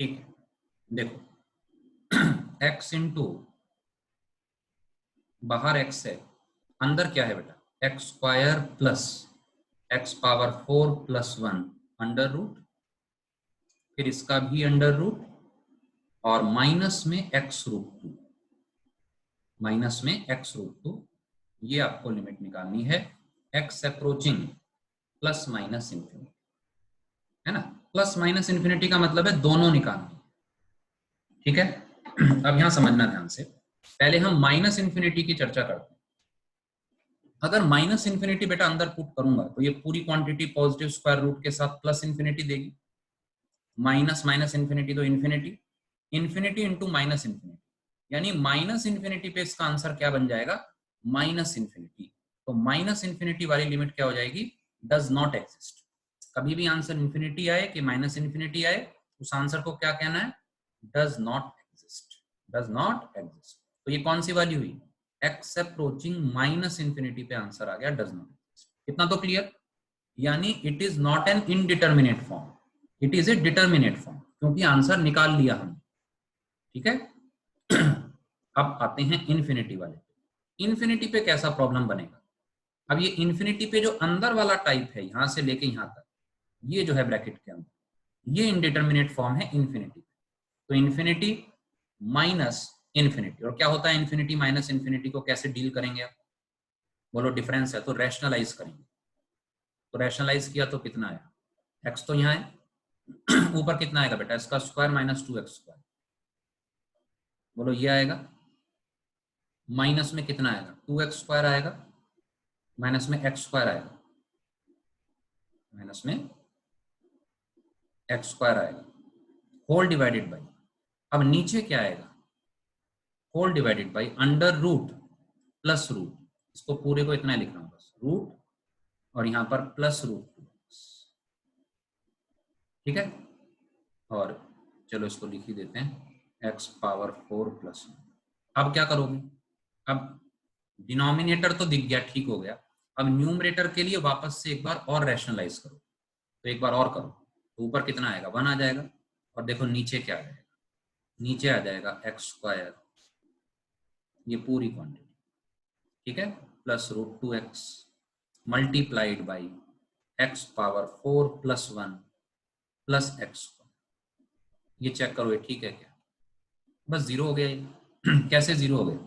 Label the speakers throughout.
Speaker 1: ठीक है, देखो x इंटू बाहर x है, अंदर क्या है बेटा, x square plus x power 4 plus 1 under root, फिर इसका भी अंडर रूट, और माइनस में एक्स रूट 2, माइनस में एक्स रूट 2। ये आपको लिमिट निकालनी है x approaching plus minus infinity, है ना। प्लस माइनस इंफिनिटी का मतलब है दोनों निकालनी, ठीक है। अब यहां समझना ध्यान से, पहले हम माइनस इंफिनिटी की चर्चा करते हैं। अगर माइनस इंफिनिटी बेटा अंदर पुट करूंगा तो ये पूरी क्वांटिटी पॉजिटिव स्क्वायर रूट के साथ प्लस इंफिनिटी देगी, माइनस माइनस इंफिनिटी तो infinity, infinity into minus infinity, यानी माइनस इंफिनिटी पे इसका आंसर क्या बन जाएगा, माइनस इंफिनिटी। तो माइनस इंफिनिटी वाली लिमिट क्या हो जाएगी, डज नॉट एग्जिस्ट। कभी भी आंसर इंफिनिटी आए कि माइनस इंफिनिटी आए, उस आंसर को क्या कहना है, does not exist, does not exist. तो ये कौन सी वाली हुई, एक्स अप्रोचिंग माइनस इंफिनिटी पे आंसर आ गया, डज नॉट एग्जिस्ट। कितना तो क्लियर, यानी it is not an indeterminate form, it is a determinate form, क्योंकि आंसर निकाल लिया हमने, ठीक है। अब आते हैं इन्फिनिटी वाले, इन्फिनिटी पे कैसा प्रॉब्लम बनेगा। अब ये इन्फिनिटी पे जो अंदर वाला टाइप है, यहां से लेके यहां तक, ये जो है ब्रैकेट के अंदर, ये इनडिटर्मिनेट फॉर्म है इन्फिनिटी। तो इन्फिनिटी माइनस इन्फिनिटी, और क्या होता है इन्फिनिटी माइनस इन्फिनिटी को कैसे डील करेंगे आप, बोलो, डिफरेंस है तो रैशनलाइज करेंगे। तो रैशनलाइज किया तो कितना आया, एक्स तो यहाँ है, ऊपर कितना आएगा बेटा, इसका स्क्वायर माइनस 2x स्क्वायर, बोलो ये आएगा, माइनस में कितना आएगा, 2x स्क्वायर आएगा, माइनस में x स्क्वायर आएगा, माइनस में x स्क्वायर आएगा, होल डिवाइडेड बाई, अब नीचे क्या आएगा, whole divided by under root plus root, इसको पूरे को इतना लिख रहा हूं बस, रूट और यहां पर प्लस रूट, ठीक है। और चलो इसको लिख ही देते हैं, x पावर 4 प्लस। अब क्या करोगे, अब डिनोमिनेटर तो दिख गया, ठीक हो गया। अब न्यूमरेटर के लिए वापस से एक बार और रैशनलाइज करो, तो एक बार और करो, तो ऊपर कितना आएगा, 1 आ जाएगा, और देखो नीचे क्या आ जाएगा, नीचे आ जाएगा एक्स स्क्वायर, ये पूरी क्वांटिटी, ठीक है, plus root 2x multiplied by x power 4 plus 1 plus x. ये चेक करो ये ठीक है क्या, बस जीरो हो गया ये। कैसे जीरो हो गया,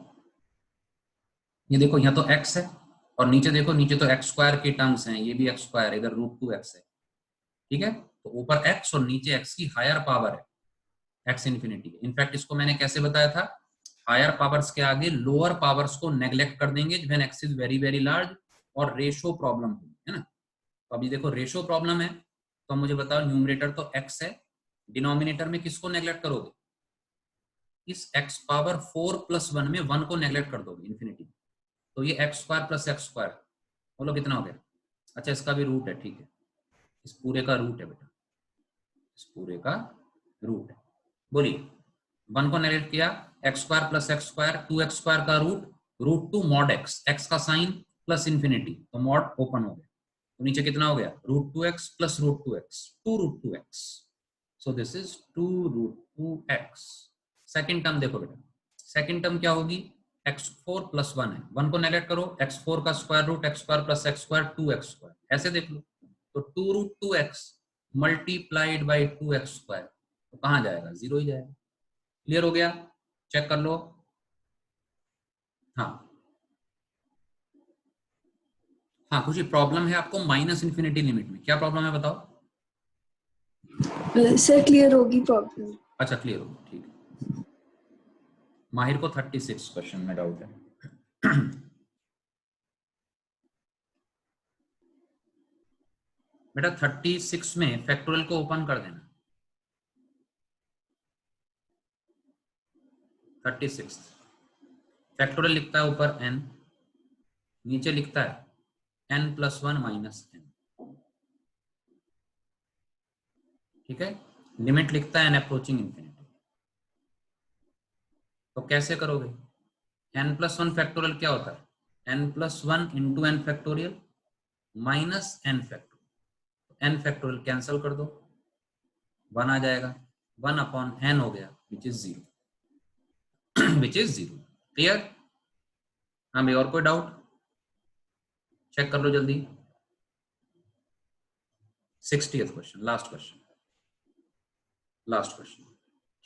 Speaker 1: ये देखो यहाँ तो x है, और नीचे देखो, नीचे तो एक्स स्क्वायर के टर्म्स हैं, ये भी एक्स स्क्वायर, इधर रूट 2x है, ठीक है। तो ऊपर x और नीचे x की हायर पावर है, x इन्फिनिटी। इनफैक्ट इसको मैंने कैसे बताया था, हायर पावर्स के आगे लोअर पावर्स को नेग्लेक्ट कर देंगे when x is very very large, और रेशो प्रॉब्लम है ना। तो अभी देखो रेशो प्रॉब्लम है, तो मुझे बताओ न्यूमरेटर तो x है, डिनोमिनेटर में किसको नेग्लेक्ट करोगे, इस x पावर 4 प्लस 1 में 1 को नेग्लेक्ट कर दोगे इन्फिनिटी, तो ये x square plus x square, बोलो कितना हो गया, अच्छा इसका भी रूट है, ठीक है, इस पूरे का रूट है बेटा, इस पूरे का रूट है, बोलिए 1 को नेगलेक्ट किया, x square plus x square, 2x square का root, root 2 mod x, x का साइन प्लस इन्फिनिटी, तो मॉड ओपन हो गया, तो नीचे कितना हो गया, root 2x plus root 2x, 2 root 2x, so this is 2 root 2x। Second term देखो बेटा, सेकेंड टर्म क्या होगी, x4 प्लस 1 है, 1 को नेगलेक्ट करो, x4 का square root x square plus x square 2x square, ऐसे देख लो, तो 2 root 2x multiplied by 2x square, तो कहां जाएगा, जीरो ही जाएगा। क्लियर हो गया, चेक कर लो। हाँ हाँ, कुछ प्रॉब्लम है आपको माइनस इन्फिनिटी लिमिट में, क्या प्रॉब्लम है बताओ।
Speaker 2: सर क्लियर होगी प्रॉब्लम।
Speaker 1: अच्छा क्लियर होगी, ठीक है। माहिर को 36 क्वेश्चन में डाउट है। बेटा 36 में फैक्टोरियल को ओपन कर देना, 36 फैक्टोरियल लिखता है ऊपर n, नीचे लिखता है n प्लस 1 माइनस n, ठीक है, लिमिट लिखता है n अप्रोचिंग इन्फिनिटी। तो कैसे करोगे, n प्लस 1 फैक्टोरियल क्या होता है, n plus 1 into n factorial minus n factorial, n factorial cancel कर दो, 1 आ जाएगा, 1/n हो गया which is 0 which is 0। Clear? हाँ भाई, और कोई डाउट? चेक कर लो जल्दी। 60th question, last question, last question.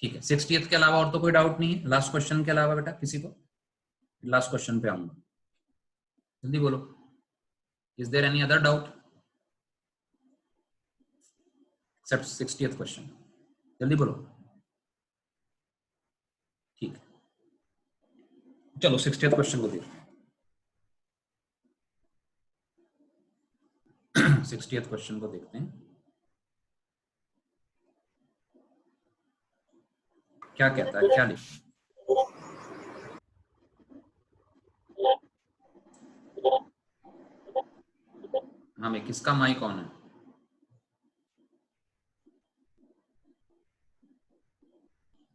Speaker 1: ठीक है, 60th के अलावा और तो कोई डाउट नहीं है लास्ट क्वेश्चन के अलावा बेटा किसी को? लास्ट क्वेश्चन पे आऊंगा, जल्दी बोलो। Is there any other doubt except 60th question? जल्दी बोलो। ठीक है, चलो 60th क्वेश्चन को देखते हैं। 60th क्वेश्चन को देखते हैं, क्या कहता है, क्या लिखता है। हाँ भाई, किसका माइक ऑन है?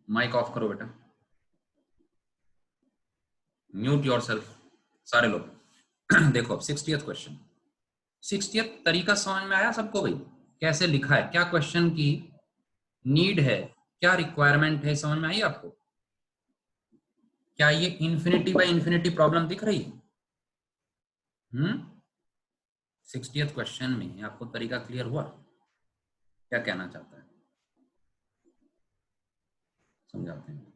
Speaker 1: माइक ऑफ करो बेटा, म्यूट योरसेल्फ सारे लोग। देखो अब 60th क्वेश्चन, 60th तरीका समझ में आया सबको भाई? कैसे लिखा है, क्या क्वेश्चन की नीड है, क्या रिक्वायरमेंट है, समझ में आई आपको? क्या ये इंफिनिटी बाय इंफिनिटी प्रॉब्लम दिख रही है? 60th क्वेश्चन में आपको तरीका क्लियर हुआ? क्या कहना चाहता है, समझाते हैं।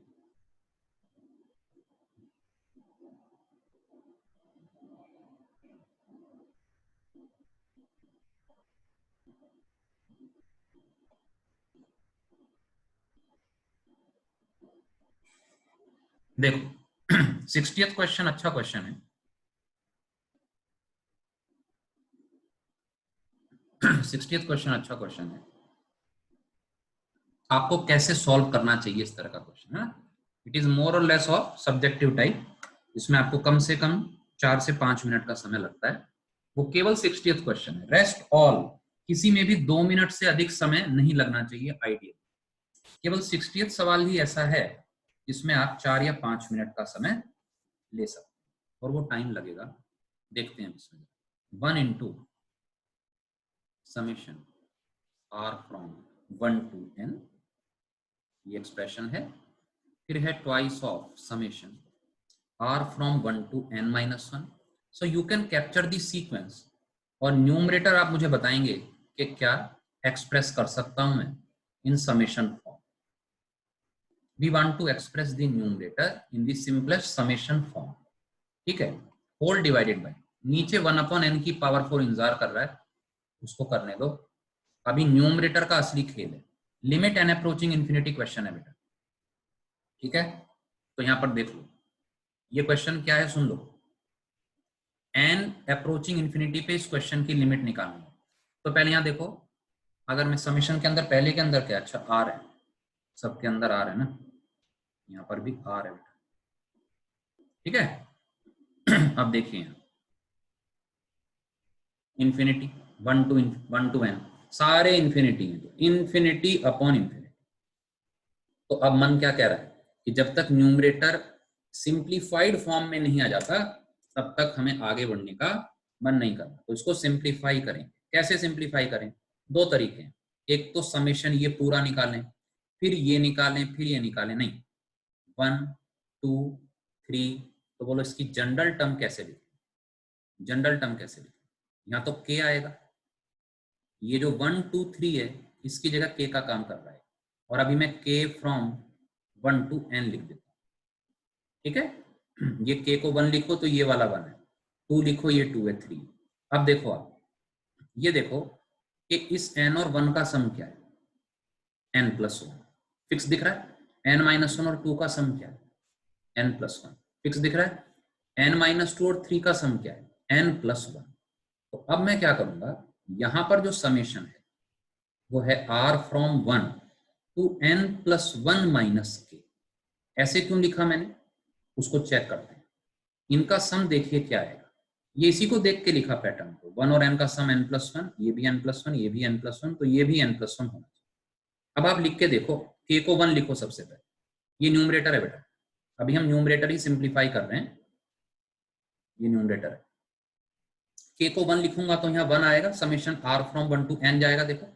Speaker 1: देखो 60th क्वेश्चन अच्छा क्वेश्चन है। 60th क्वेश्चन अच्छा क्वेश्चन है। आपको कैसे सॉल्व करना चाहिए इस तरह का क्वेश्चन है, इट इज मोर और लेस ऑफ सब्जेक्टिव टाइप। इसमें आपको कम से कम 4 से 5 मिनट का समय लगता है। वो केवल 60th क्वेश्चन है, रेस्ट ऑल किसी में भी 2 मिनट से अधिक समय नहीं लगना चाहिए आइडियल। केवल 60th सवाल ही ऐसा है जिसमें आप 4 या 5 मिनट का समय ले सकते हैं, और वो टाइम लगेगा। देखते हैं इसमें 1 into summation r from 1 to n, ये एक्सप्रेशन है। फिर है twice of summation r from 1 to n minus 1। So you can capture the sequence, और न्यूमरेटर आप मुझे बताएंगे कि क्या एक्सप्रेस कर सकता हूं मैं in summation form. We want to express the numerator in the simplest summation form. ठीक है, होल डिवाइडेड बाय, नीचे 1/n की पावर 4 इंतजार कर रहा है, उसको करने दो। अभी न्यूमरेटर का असली खेल है, limit N approaching infinity question है बेटा। ठीक है, तो यहां पर देख लो, ये क्वेश्चन क्या है सुन लो। एन अप्रोचिंग इन्फिनिटी पे इस क्वेश्चन की लिमिट निकालनी है। तो पहले यहां देखो, अगर मैं समेशन के अंदर, पहले के अंदर क्या, अच्छा आर है, सबके अंदर आर है ना, यहाँ पर भी आर है बेटा। ठीक है अब देखिए, इन्फिनिटी 1 to n सारे इन्फिनिटी हैं, तो इन्फिनिटी अपॉन इन्फिनिटी। तो अब मन क्या कह रहा है कि जब तक न्यूमरेटर सिंप्लीफाइड फॉर्म में नहीं आ जाता तब तक हमें आगे बढ़ने का मन नहीं करता। तो इसको सिंप्लीफाई करें। कैसे सिंप्लीफाई करें? 2 तरीके हैं। एक तो समेशन ये पूरा निकालें, फिर ये निकालें, फिर ये निकालें, नहीं 1 2 3। तो बोलो इसकी जनरल टर्म कैसे लिखें? जनरल टर्म कैसे लिखें? यहाँ तो k आएगा, ये जो 1 2 3 है इसकी जगह k का काम कर रहा है, और अभी मैं k फ्रॉम 1 to n लिख देता हूँ। ठीक है, ये k को 1 लिखो तो ये वाला 1 है, 2 लिखो ये 2 है, 3। अब देखो आप, ये देखो कि इस n और 1 का सम क्या है, n+1 फिक्स दिख रहा है। n-1 और 2 का सम क्या है, n+1 फिक्स दिख रहा है। n-2 और 3 का सम क्या है, n+1। तो अब मैं क्या करूंगा, यहां पर जो समेशन है वो है r from 1 to n+1 - k। ऐसे क्यों लिखा मैंने, उसको चेक करते हैं। इनका सम देखिए क्या आएगा, ये इसी को देख के लिखा पैटर्न को, 1 और n का सम n+1, ये भी n+1, ये भी n+1, तो ये भी n+1 होना चाहिए। अब आप लिख के देखो, k को 1 लिखो सबसे पहले, ये न्यूमरेटर है बेटा, अभी हम न्यूमरेटर ही सिंप्लीफाई कर रहे हैं, ये न्यूमरेटर है। k को 1 लिखूंगा तो यहाँ 1 आएगा, summation r from 1 to n जाएगा। देखो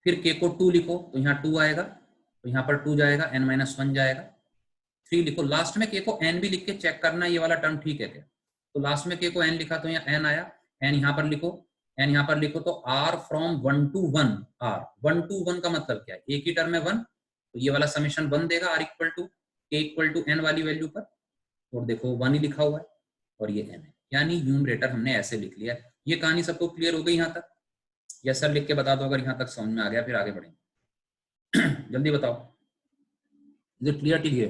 Speaker 1: फिर k को 2 लिखो तो यहाँ 2 आएगा, तो यहाँ पर 2 जाएगा, n-1 जाएगा। 3 लिखो, लास्ट में k को n भी लिख के चेक करना ये वाला टर्म ठीक है क्या। तो लास्ट में k को n लिखा तो यहाँ n आया, n यहाँ पर लिखो, n यहाँ पर लिखो, तो r from 1 to 1, r 1 to 1 का मतलब क्या है, एक ही टर्म है 1, तो ये वाला समेशन 1 देगा r equal to k equal to n वाली वैल्यू पर, और देखो 1 ही लिखा हुआ है और ये n है, यानी न्यूमरेटर हमने ऐसे लिख लिया है। ये कहानी सबको क्लियर हो गई यहाँ तक? या सर लिख के बता दो अगर यहाँ तक समझ में आ गया, फिर आगे बढ़ेंगे। जल्दी बताओ, is it clear to here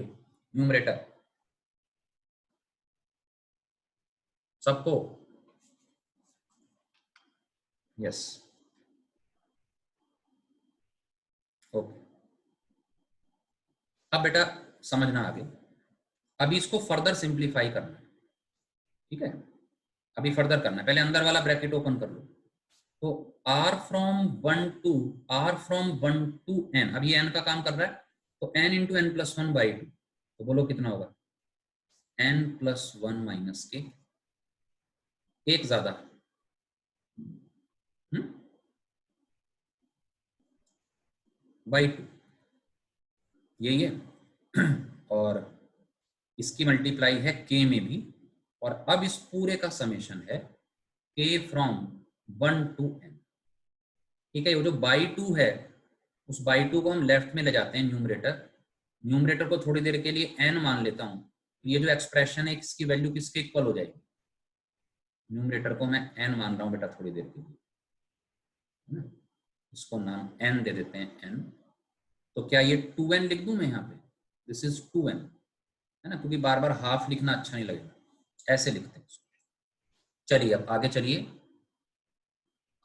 Speaker 1: numerator सबको? Yes, okay. अब बेटा समझना आगे, अभी इसको फर्दर सिंप्लीफाई करना है, ठीक है? अभी फर्दर करना है, पहले अंदर वाला ब्रैकेट ओपन कर लो। तो r फ्रॉम 1 टू n, अब ये n का काम कर रहा है, तो n into n plus 1 by 2, तो बोलो कितना होगा, n प्लस 1 माइनस के, एक ज्यादा बाई 2, यही है। और इसकी मल्टीप्लाई है k में भी, और अब इस पूरे का समेशन है k फ्रॉम 1 टू n, ठीक है? वो जो बाई 2 है, उस बाई 2 को हम लेफ्ट में ले जाते हैं न्यूमरेटर को थोड़ी देर के लिए n मान लेता हूं, ये जो एक्सप्रेशन है इसकी वैल्यू किसके इक्वल हो जाएगी, न्यूमरेटर को मैं n मान रहा हूं बेटा थोड़ी देर के लिए, इसको नाम n दे देते हैं n। तो क्या ये 2n लिख दूं मैं यहाँ पे, दिस इज 2n, है ना, क्योंकि बार बार हाफ लिखना अच्छा नहीं लगेगा, ऐसे लिखते हैं। चलिए अब आगे चलिए,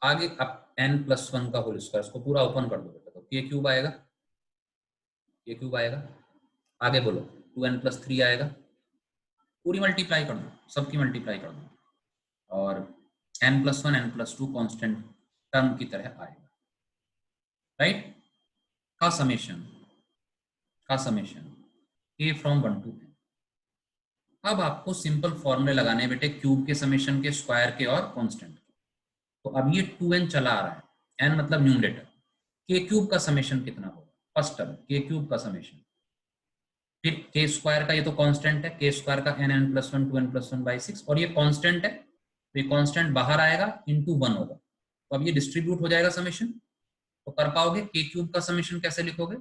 Speaker 1: आगे अब n प्लस 1 का होल स्क्वायर, इसको पूरा ओपन कर दो बेटा, तो k क्यूब आएगा, k क्यूब आएगा, आगे बोलो 2n प्लस 3 आएगा, पूरी मल्टीप्लाई कर दो, सबकी मल्टीप्लाई कर दो, और n plus 1 n plus 2 constant term की तरह आएगा, राइट? का summation k from 1 to n। अब आपको सिंपल फॉर्मूले लगाने बेटे, क्यूब के समेशन के, स्क्वायर के और कांस्टेंट के। तो अब ये 2n चला आ रहा है, n मतलब न्यूमरेटर, k क्यूब का समेशन कितना होगा, फर्स्ट टर्म k क्यूब का समेशन, फिर k स्क्वायर का, ये तो कांस्टेंट है, k स्क्वायर का n plus 1 2n plus 1 by 6, और ये कांस्टेंट है, तो ये कांस्टेंट बाहर आएगा, इंटू 1 होगा, तो अब ये डिस्ट्रीब्यूट हो जाएगा समेशन, तो कर पाओगे। k क्यूब का समेशन कैसे लिखोगे,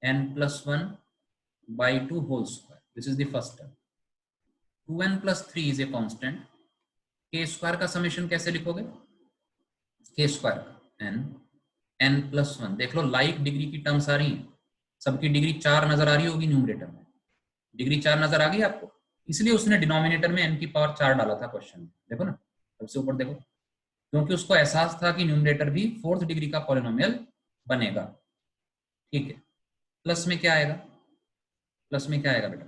Speaker 1: n plus 1 by 2 whole square, this is the first term, 2n plus 3 is a constant, k square का समेशन कैसे लिखोगे, k square का n plus 1, देख लो लाइक डिग्री की टर्म्स आ रही हैं, सबकी डिग्री 4 नजर आ रही होगी न्यूमरेटर में, डिग्री 4 नजर आ गई आपको, इसलिए उसने डिनोमिनेटर में n की पावर 4 डाला था क्वेश्चन में, देखो ना सबसे ऊपर देखो, क्योंकि उसको एहसास था कि न्यूमरेटर भी 4th डिग्री का पॉलिनोमियल बनेगा, ठीक है? प्लस में क्या आएगा, प्लस में क्या आएगा बेटा,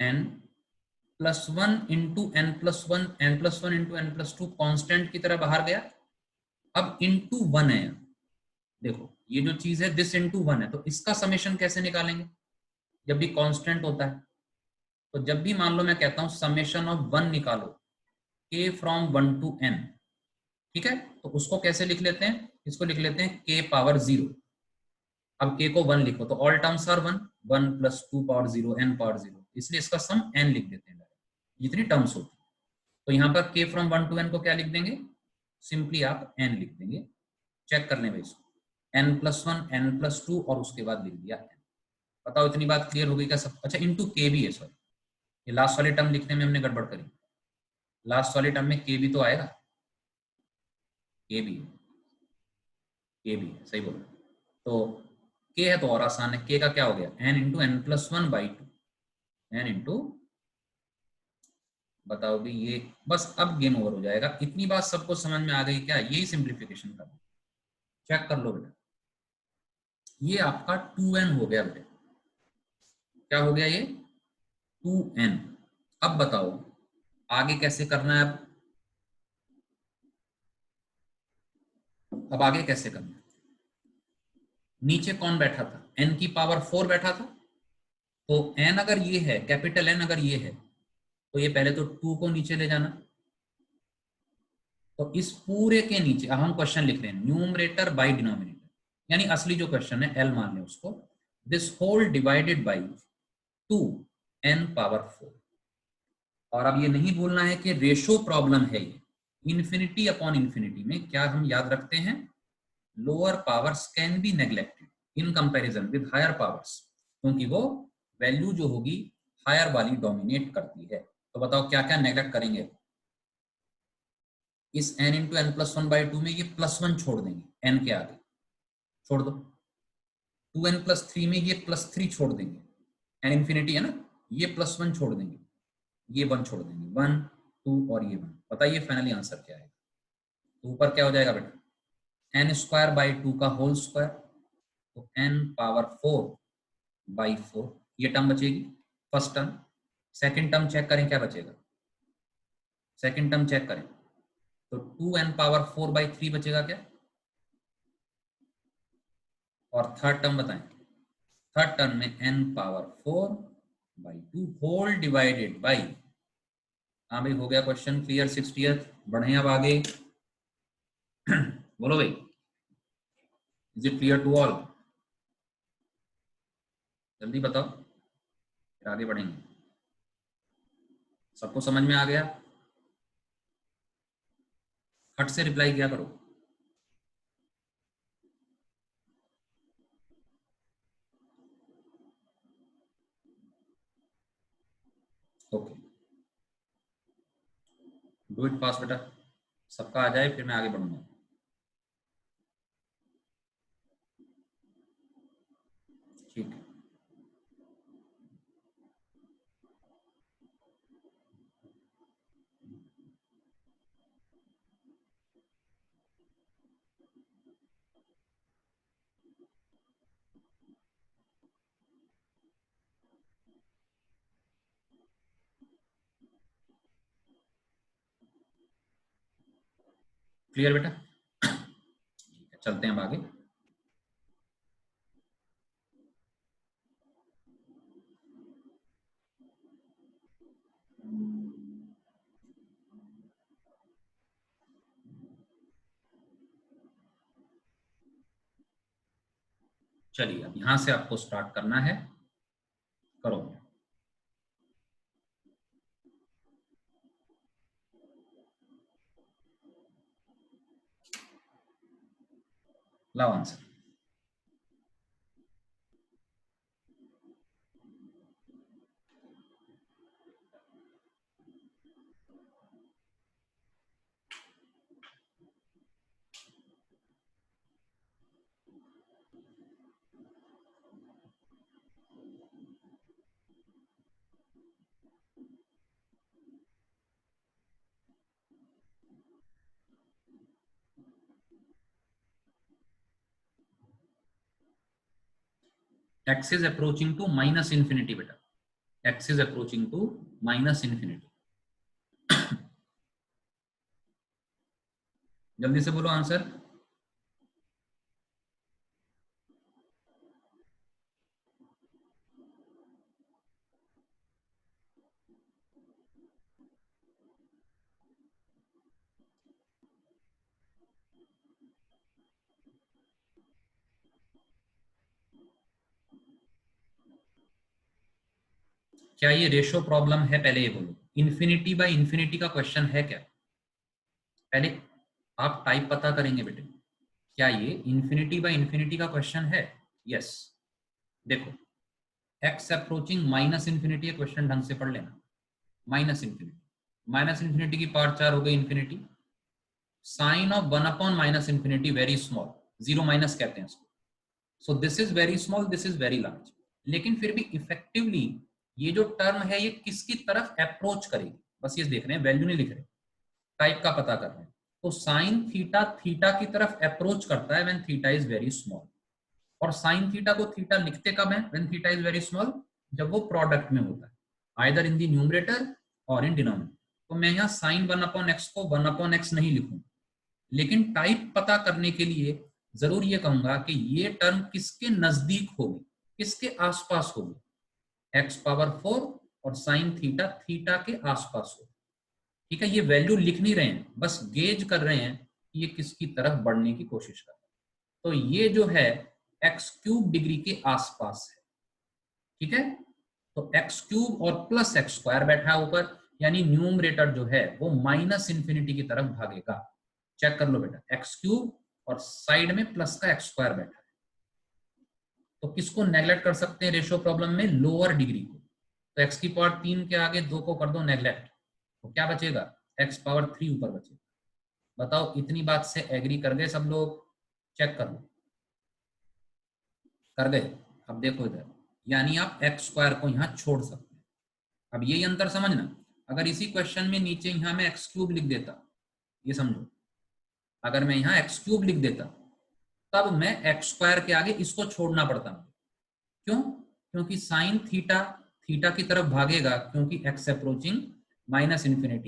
Speaker 1: n plus 1 into n plus 1, n plus 1 into n plus 2 constant की तरह बाहर गया, अब इंटू 1 है, देखो ये जो चीज है दिस इंटू 1 है, तो इसका समेशन कैसे निकालेंगे, जब भी कांस्टेंट होता है, तो जब भी मान लो मैं कहता हूं समेशन ऑफ 1 निकालो k फ्रॉम 1 टू n, ठीक है? तो उसको कैसे लिख लेते हैं, इसको लिख लेते हैं k पावर 0, अब k को 1 लिखो तो all terms are 1, 1 plus 2 power 0 n power 0, इसलिए इसका सम n लिख देते हैं, जितनी टर्म्स होती है। तो यहाँ पर k फ्रॉम 1 टू n को क्या लिख देंगे, सिंपली आप n लिख देंगे, चेक करने में इसको, n प्लस 1 n प्लस 2 और उसके बाद लिख दिया n। बताओ इतनी बात क्लियर हो गई क्या सब? अच्छा इंटू k भी है, सॉरी ये लास्ट वाली टर्म लिखने में हमने गड़बड़ करी, लास्ट वाली टर्म में k भी तो आएगा, k भी है, सही बोलो। तो k है तो और आसान है, k का क्या हो गया, n into n plus 1 by 2, n into, बताओ भी ये, बस अब गेम ओवर हो जाएगा। इतनी बात सबको समझ में आ गई क्या? यही सिंप्लीफिकेशन करना, चेक कर लो बेटा, ये आपका 2n हो गया बेटा, क्या हो गया ये 2n। अब बताओ आगे कैसे करना है, अब आगे कैसे करना है, नीचे कौन बैठा था, n की पावर 4 बैठा था, तो n अगर ये है, कैपिटल N अगर ये है, तो ये पहले तो 2 को नीचे ले जाना, तो इस पूरे के नीचे अब हम क्वेश्चन लिख रहे हैं न्यूमरेटर बाय डिनोमिनेटर, यानी असली जो क्वेश्चन है एल मान लें उसको, this whole divided by 2n power 4। और अब ये नहीं भूलना है कि रेशो प्रॉब्लम है ये, इन्फिनिटी अपॉन इन्फिनिटी में क्या हम याद रखते हैं, lower powers can be neglected in comparison with higher powers, क्योंकि वो वैल्यू जो होगी हायर वाली डोमिनेट करती है। तो बताओ क्या क्या नेग्लेक्ट करेंगे। इस n into n plus one by two में ये +1 छोड़ देंगे, n के आगे छोड़ दो, 2n प्लस थ्री में ये +3 छोड़ देंगे, n इन्फिनिटी है ना, ये +1 छोड़ देंगे, ये 1 छोड़ देंगे, 1 2 और ये 1। बताइए फाइनली आंसर क्या है। तो ऊपर क्या हो जाएगा बेटा, n स्क्वायर बाई 2 का होल स्क्वायर, तो n पावर 4 बाई 4 ये टर्म बचेगी first term. Second term check करें क्या बचेगा, सेकंड टर्म चेक करें तो 2n पावर 4 बाई 3 बचेगा क्या, और थर्ड टर्म बताएं, थर्ड टर्म में n power 4 by 2 whole divided by, हाँ भाई हो गया क्वेश्चन क्लियर 60th। बढ़े अब आगे बोलो भाई, is it clear to all, जल्दी बताओ फिर आगे बढ़ेंगे। सबको समझ में आ गया, हट से रिप्लाई किया करो। ओके डू इट फास्ट बेटा, सबका आ जाए फिर मैं आगे बढ़ूंगा। ठीक है क्लियर बेटा, चलते हैं अब आगे। चलिए अब यहां से आपको स्टार्ट करना है, करो। लाओ answer. x is approaching to minus infinity बेटा, x is approaching to minus infinity। जल्दी से बोलो आंसर। क्या ये रेशो प्रॉब्लम है, पहले ये बोलो, इन्फिनिटी बाय इन्फिनिटी का क्वेश्चन है क्या, पहले आप टाइप पता करेंगे बेटे, क्या ये इन्फिनिटी बाय इन्फिनिटी का क्वेश्चन है। यस देखो, x अप्रोचिंग माइनस इन्फिनिटी है, क्वेश्चन ढंग से पढ़ लेना, माइनस इन्फिनिटी की पावर 4 हो गई infinity, sine of 1 upon minus infinity very small, zero minus कहते हैं इसको, so this is very small, this is very large. लेकिन फिर भी इफेक्टिवली ये जो टर्म है ये किसकी तरफ अप्रोच करेगी, बस ये देख रहे हैं, वैल्यू नहीं लिख रहे, टाइप का पता कर रहे हैं। तो साइन थीटा थीटा की तरफ अप्रोच करता है when theta is very small, और साइन थीटा को थीटा लिखते कब है, when theta is very small, जब वो प्रोडक्ट में होता है, आइदर इन द न्यूमरेटर और इन डिनोमिनेटर। तो मैं यहाँ साइन 1 अपॉन एक्स को 1 अपॉन एक्स नहीं लिखूंगा, लेकिन टाइप पता करने के लिए जरूर ये कहूंगा कि ये टर्म किसके नजदीक होगी, किसके आसपास होगी, x पावर 4 और साइन थीटा थीटा के आसपास होगी। ठीक है, ये वैल्यू लिख नहीं रहे हैं, बस गेज कर रहे हैं कि ये किसकी तरफ बढ़ने की कोशिश कर रहे हैं। तो ये जो है x³ डिग्री के आसपास है, ठीक है। तो x³ और प्लस x² बैठा है ऊपर, यानी न्यूमरेटर जो है वो -∞ की तरफ भागेगा। चेक कर लो बेटा, x³ और साइड में प्लस का x² बैठा है। तो किसको नेग्लेक्ट कर सकते हैं रेशियो प्रॉब्लम में? लोअर डिग्री को। तो x³ के आगे 2 को कर दो नेग्लेक्ट, तो क्या बचेगा? x³ ऊपर बचेगा। बताओ, इतनी बात से एग्री कर गए सब लोग? चेक कर लो, कर गए? अब देखो इधर, यानी आप x² को यहाँ छोड़ सकते हैं। अब यही अंतर समझना, अगर इसी क्वेश्चन में नीचे यहाँ मैं x³ लिख देता, ये समझो, अगर मैं यहाँ x³ लिख देता तब मैं x² के आगे इसको छोड़ना पड़ता। क्यों? क्योंकि साइन थीटा थीटा की तरफ भागेगा, क्योंकि x अप्रोचिंग -∞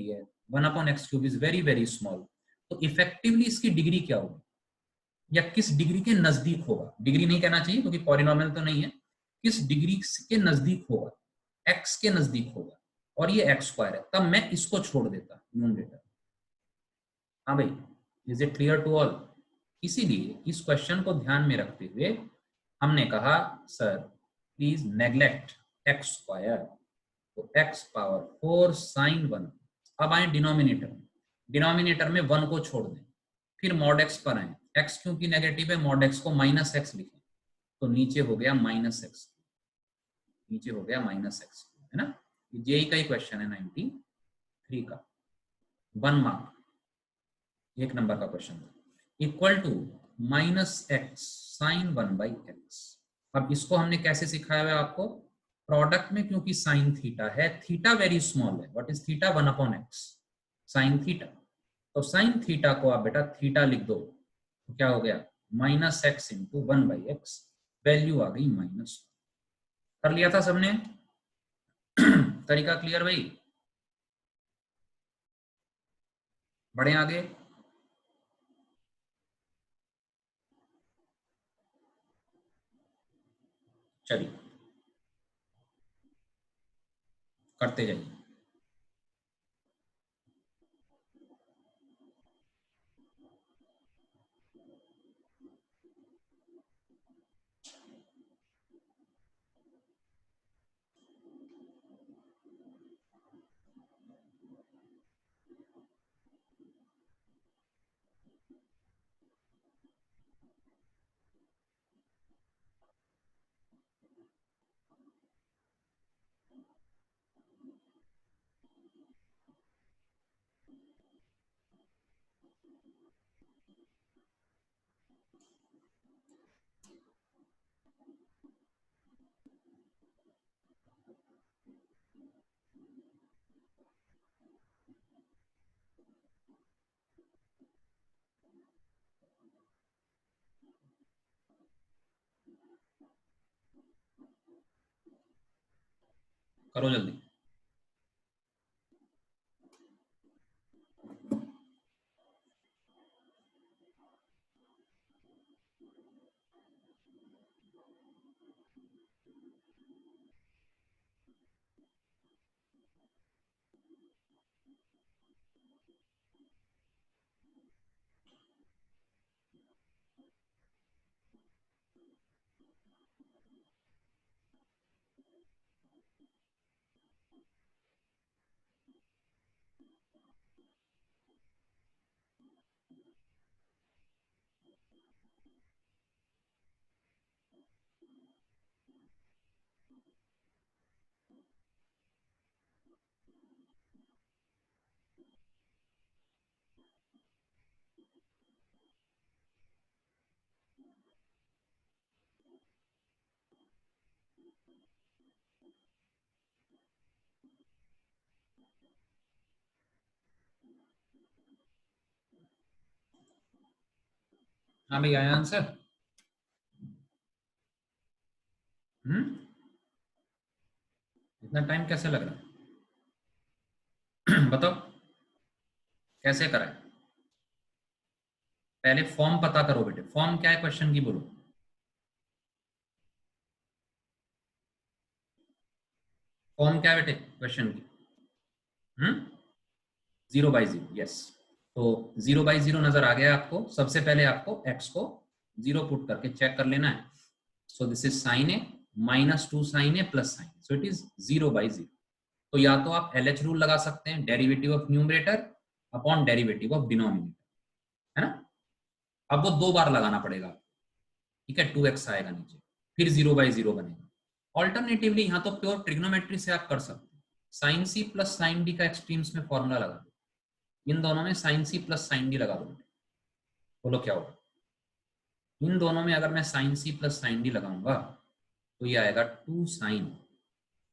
Speaker 1: है, 1/x³ is very very small. तो इफेक्टिवली इसकी डिग्री क्या होगी, या किस डिग्री के नजदीक होगा? डिग्री नहीं कहना चाहिए क्योंकि पॉलिनोमियल तो नहीं है, किस डिग्री के नजदीक होगा? x के नजदीक होगा, और ये x² है, तब मैं इसको छोड़ देता न्यूमरेटर। हाँ भाई, is it clear to all? इसीलिए इस क्वेश्चन को ध्यान में रखते हुए हमने कहा सर प्लीज नेग्लेक्ट x², तो x⁴ sin 1। अब आए डिनोमिनेटर में, डिनोमिनेटर में 1 को छोड़ दें, फिर मॉड x पर आए, x क्योंकि नेगेटिव है, मॉड x को -x लिखें, तो नीचे हो गया -x, नीचे हो गया -x, है ना। जेई का ही क्वेश्चन है 93 का, 1 मार्क, 1 नंबर का क्वेश्चन था। Equal to -x sin 1/x। अब इसको हमने कैसे सिखाया है आपको? प्रोडक्ट में, क्योंकि साइन थीटा है, थीटा वेरी स्मॉल है, what is theta? 1/x sine theta. तो साइन थीटा को आप बेटा थीटा लिख दो, तो क्या हो गया? -x × 1/x, वैल्यू आ गई -1। कर लिया था सबने? तरीका क्लियर भाई? बढ़े आगे? चलिए करते जाइए। करो जल्दी। हाँ भाई, आया आंसर? इतना टाइम कैसे लग रहा है? बताओ कैसे करा है? पहले फॉर्म पता करो बेटे, फॉर्म क्या है क्वेश्चन की, बोलो। फॉर्म क्या है बेटे क्वेश्चन की? 0/0, यस। तो 0/0 नजर आ गया आपको। सबसे पहले आपको x को 0 पुट करके चेक कर लेना है। So this is sine A -2 sine A plus sine, so it is 0/0। तो या तो आप LH रूल लगा सकते हैं, derivative of numerator upon derivative of denominator, है ना। अब वो 2 बार लगाना पड़ेगा, ठीक है। 2x आएगा नीचे, फिर 0/0 बनेगा। ऑल्टरनेटिवली यहाँ तो प्योर ट्रिग्नोमेट्री से आप कर सकते हैं। Sine C plus sine D का एक्सट्रीम्स में फॉर्मूला लगा दो, इन दोनों में sine C plus sine D लगा दो। बोलो क्या होगा। इन दोनों में अगर मैं sine C plus sine D लगाऊंगा तो ये आएगा 2 साइन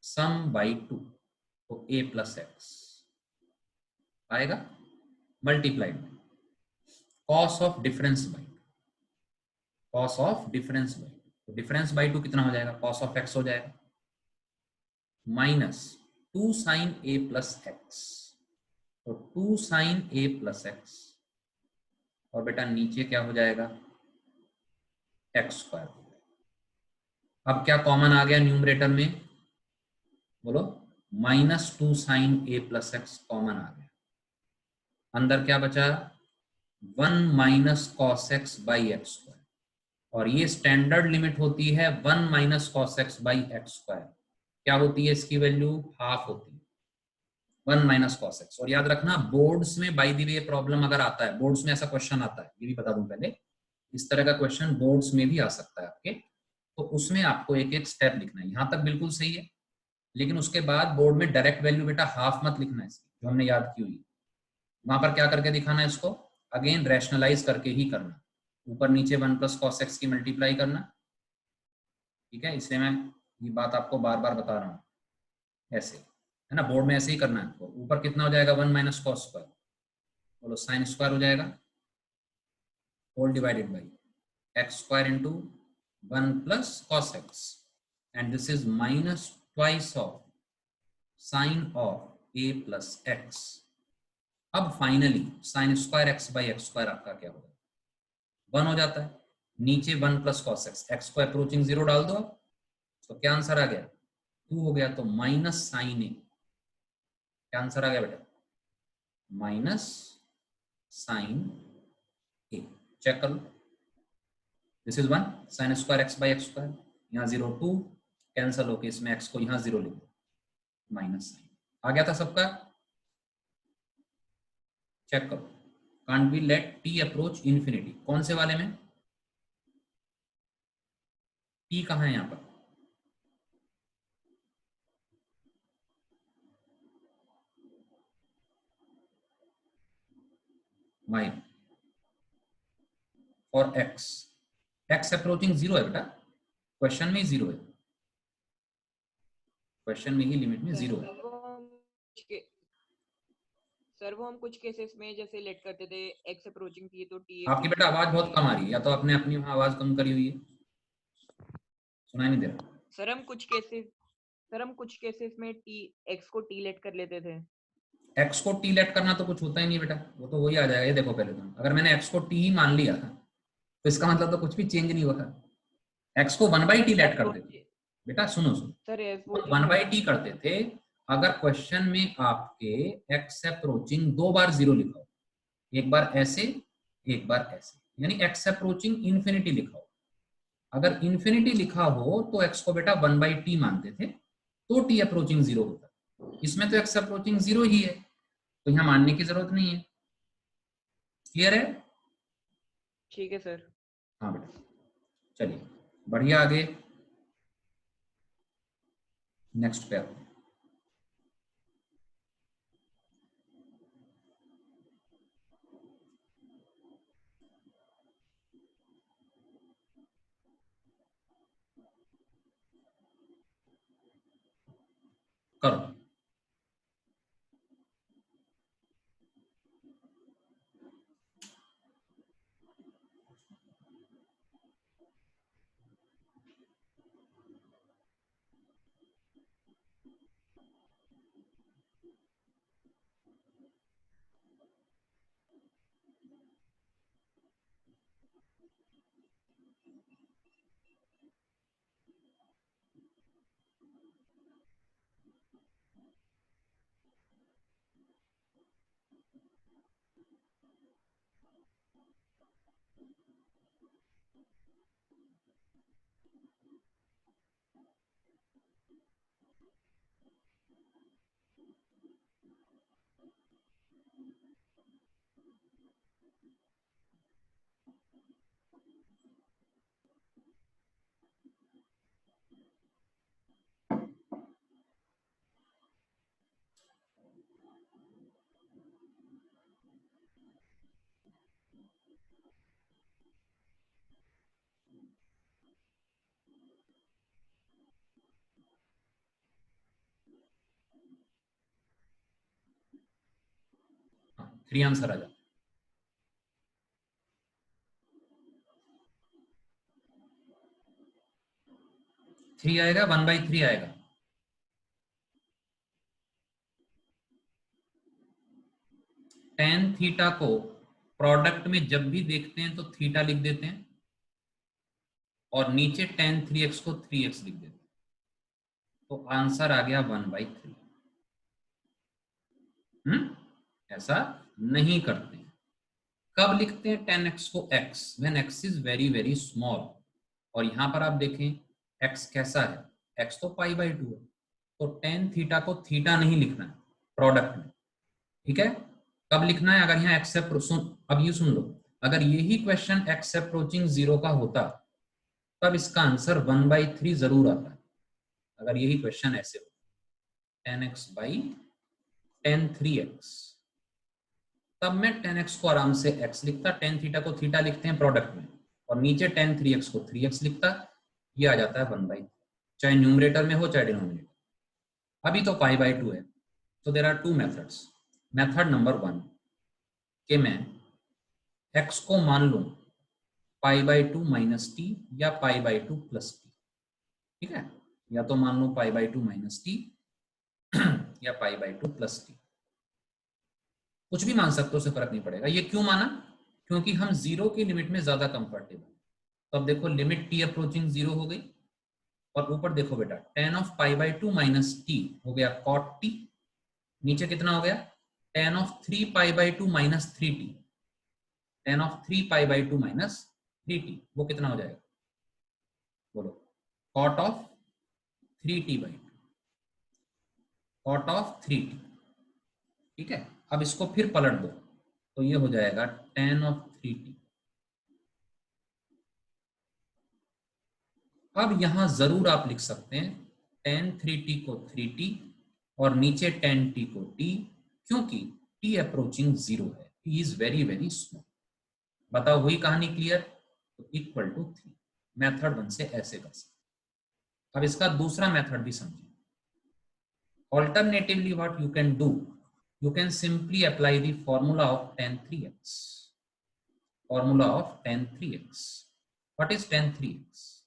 Speaker 1: सम बाई 2, तो a प्लस एक्स आएगा, multiplied cos of difference by cos of difference by, तो डिफरेंस बाई 2 कितना हो जाएगा, कॉस ऑफ एक्स हो जाएगा, minus 2 sine a plus x, तो 2 साइन a प्लस एक्स, और बेटा नीचे क्या हो जाएगा, एक्स स्क्वायर। अब क्या कॉमन आ गया न्यूमरेटर में, बोलो, -2 sine a plus x common आ गया। अंदर क्या बचा, 1 minus cos x by x square, और ये स्टैंडर्ड लिमिट होती है 1 minus cos x by x square. क्या होती है इसकी वैल्यू, हाफ होती है 1 माइनस कॉस एक्स। और याद रखना बोर्ड्स में बाय द वे प्रॉब्लम अगर आता है, बोर्ड्स में ऐसा क्वेश्चन आता है, ये भी बता दूं पहले, इस तरह का क्वेश्चन बोर्ड्स में भी आ सकता है आपके, तो उसमें आपको एक एक स्टेप लिखना है। यहां तक बिल्कुल सही है, लेकिन उसके बाद बोर्ड में डायरेक्ट वैल्यू बेटा हाफ मत लिखना है इसकी, जो हमने याद की हुई है। वहां पर क्या करके दिखाना है इसको, अगेन रैशनलाइज करके ही करना, ऊपर नीचे 1 प्लस कॉस एक्स की मल्टीप्लाई करना, ठीक है। इसलिए मैं ये बात आपको बार बार बता रहा हूँ, ऐसे है ना, बोर्ड में ऐसे ही करना है आपको। ऊपर कितना हो जाएगा, 1 माइनस कॉस स्क्वायर, बोलो साइन स्क्वायर हो जाएगा, whole divided by x square into 1 plus cos x, and this is minus twice of sine of a plus x. अब finally sine square x by x square आपका क्या होगा, 1 हो जाता है, नीचे 1 प्लस कॉस एक्स, एक्स को approaching 0 डाल दो, तो क्या आंसर आ गया, 2 हो गया, तो माइनस साइन ए, क्या आंसर आ गया बेटा, माइनस साइन ए। चेक कर लो, this is 1 sine square x by x square, यहाँ 0 2 कैंसल होके इसमें एक्स को यहाँ 0 लिख दो, माइनस साइन आ गया था सबका। चेक करो, can't be let t approach infinity, कौन से वाले में, टी कहाँ है यहाँ पर, माइन और एक्स, एक्स अप्रोचिंग 0 है बेटा, क्वेश्चन में ही 0 है, क्वेश्चन में ही लिमिट में 0 है।
Speaker 3: सर वो हम कुछ केसेस में जैसे लेट करते थे एक्स अप्रोचिंग थी तो टी
Speaker 1: आपकी बेटा आवाज बहुत कम आ रही है, या तो आपने अपनी आवाज कम करी हुई है, सुनाई नहीं दे रहा।
Speaker 3: सर हम कुछ केसेस में टी एक्स को टी लेट कर लेते थे।
Speaker 1: एक्स को टी लेट करना तो कुछ होता ही नहीं बेटा, वो तो वही आ जाएगा। ये देखो पहले तो, अगर मैंने एक्स को टी ही मान लिया तो इसका मतलब तो कुछ भी चेंज नहीं हुआ। एक्स को 1/t लेट करते थे बेटा, सुनो सुनो,
Speaker 3: सर
Speaker 1: 1/t करते थे अगर क्वेश्चन में आपके एक्स अप्रोचिंग 2 बार 0 लिखा हो, एक बार ऐसे एक बार ऐसे, यानी एक्स अप्रोचिंग इन्फिनिटी लिखा हो। अगर इन्फिनिटी लिखा हो तो एक्स को बेटा 1/t मानते थे, तो टी अप्रोचिंग 0 होता। इसमें तो एक्स अप्रोचिंग 0 ही है, तो यहाँ मानने की जरूरत नहीं है। क्लियर है,
Speaker 3: ठीक है सर।
Speaker 1: हाँ बेटा, चलिए बढ़िया, आगे नेक्स्ट पे आते हैं। करो, थ्री आंसर आ जाए। थ्री आएगा, 1/3 आएगा। टेन थीटा को प्रोडक्ट में जब भी देखते हैं तो थीटा लिख देते हैं और नीचे टेन 3x को 3x लिख देते हैं, तो आंसर आ गया 1/3। ऐसा नहीं करते हैं। कब लिखते हैं 10x को x? When x is very very small. और यहां पर आप देखें x कैसा है, x तो π/2 है, तो टेन थीटा को थीटा नहीं लिखना है प्रोडक्ट में, ठीक है। कब लिखना है? अगर यहाँ x अब ये सुन लो, अगर यही क्वेश्चन x अप्रोचिंग 0 का होता तब इसका आंसर 1/3 जरूर आता है। अगर यही क्वेश्चन ऐसे हो 10x/tan 3x, तब मैं 10x को आराम से x लिखता, टेन थीटा को थीटा लिखते हैं प्रोडक्ट में, और नीचे tan 3x को 3x लिखता, ये आ जाता है 1/3, चाहे न्यूमरेटर में हो चाहे डिनोमिनेटर। अभी तो π/2 है, तो there are two methods. Method number 1 कि मैं x को मान लूं π/2 - t या π/2 + t, ठीक है, या तो मान लूं π/2 - t या π/2 + t, कुछ भी मान सकते हो, उससे फर्क नहीं पड़ेगा। ये क्यों माना? क्योंकि हम 0 की लिमिट में ज्यादा कंफर्टेबल। तो अब देखो लिमिट t अप्रोचिंग 0 हो गई, और ऊपर देखो बेटा tan of π/2 - t हो गया cot t, नीचे कितना हो गया tan of 3π/2 - 3t, tan of 3π/2 - 3t, वो कितना हो जाएगा बोलो? cot of 3t/2, cot of 3t, ठीक है। अब इसको फिर पलट दो तो ये हो जाएगा tan of 3t। अब यहां जरूर आप लिख सकते हैं tan 3t को 3t और नीचे tan t को t, क्योंकि t अप्रोचिंग 0 है, t is very very small. बताओ हुई कहानी क्लियर? तो इक्वल टू 3। मेथड 1 से ऐसे कर सकते। अब इसका दूसरा मेथड भी समझिए। Alternatively, what you can do, you can simply apply the formula of tan 3x. Formula of tan 3x. What is tan 3x?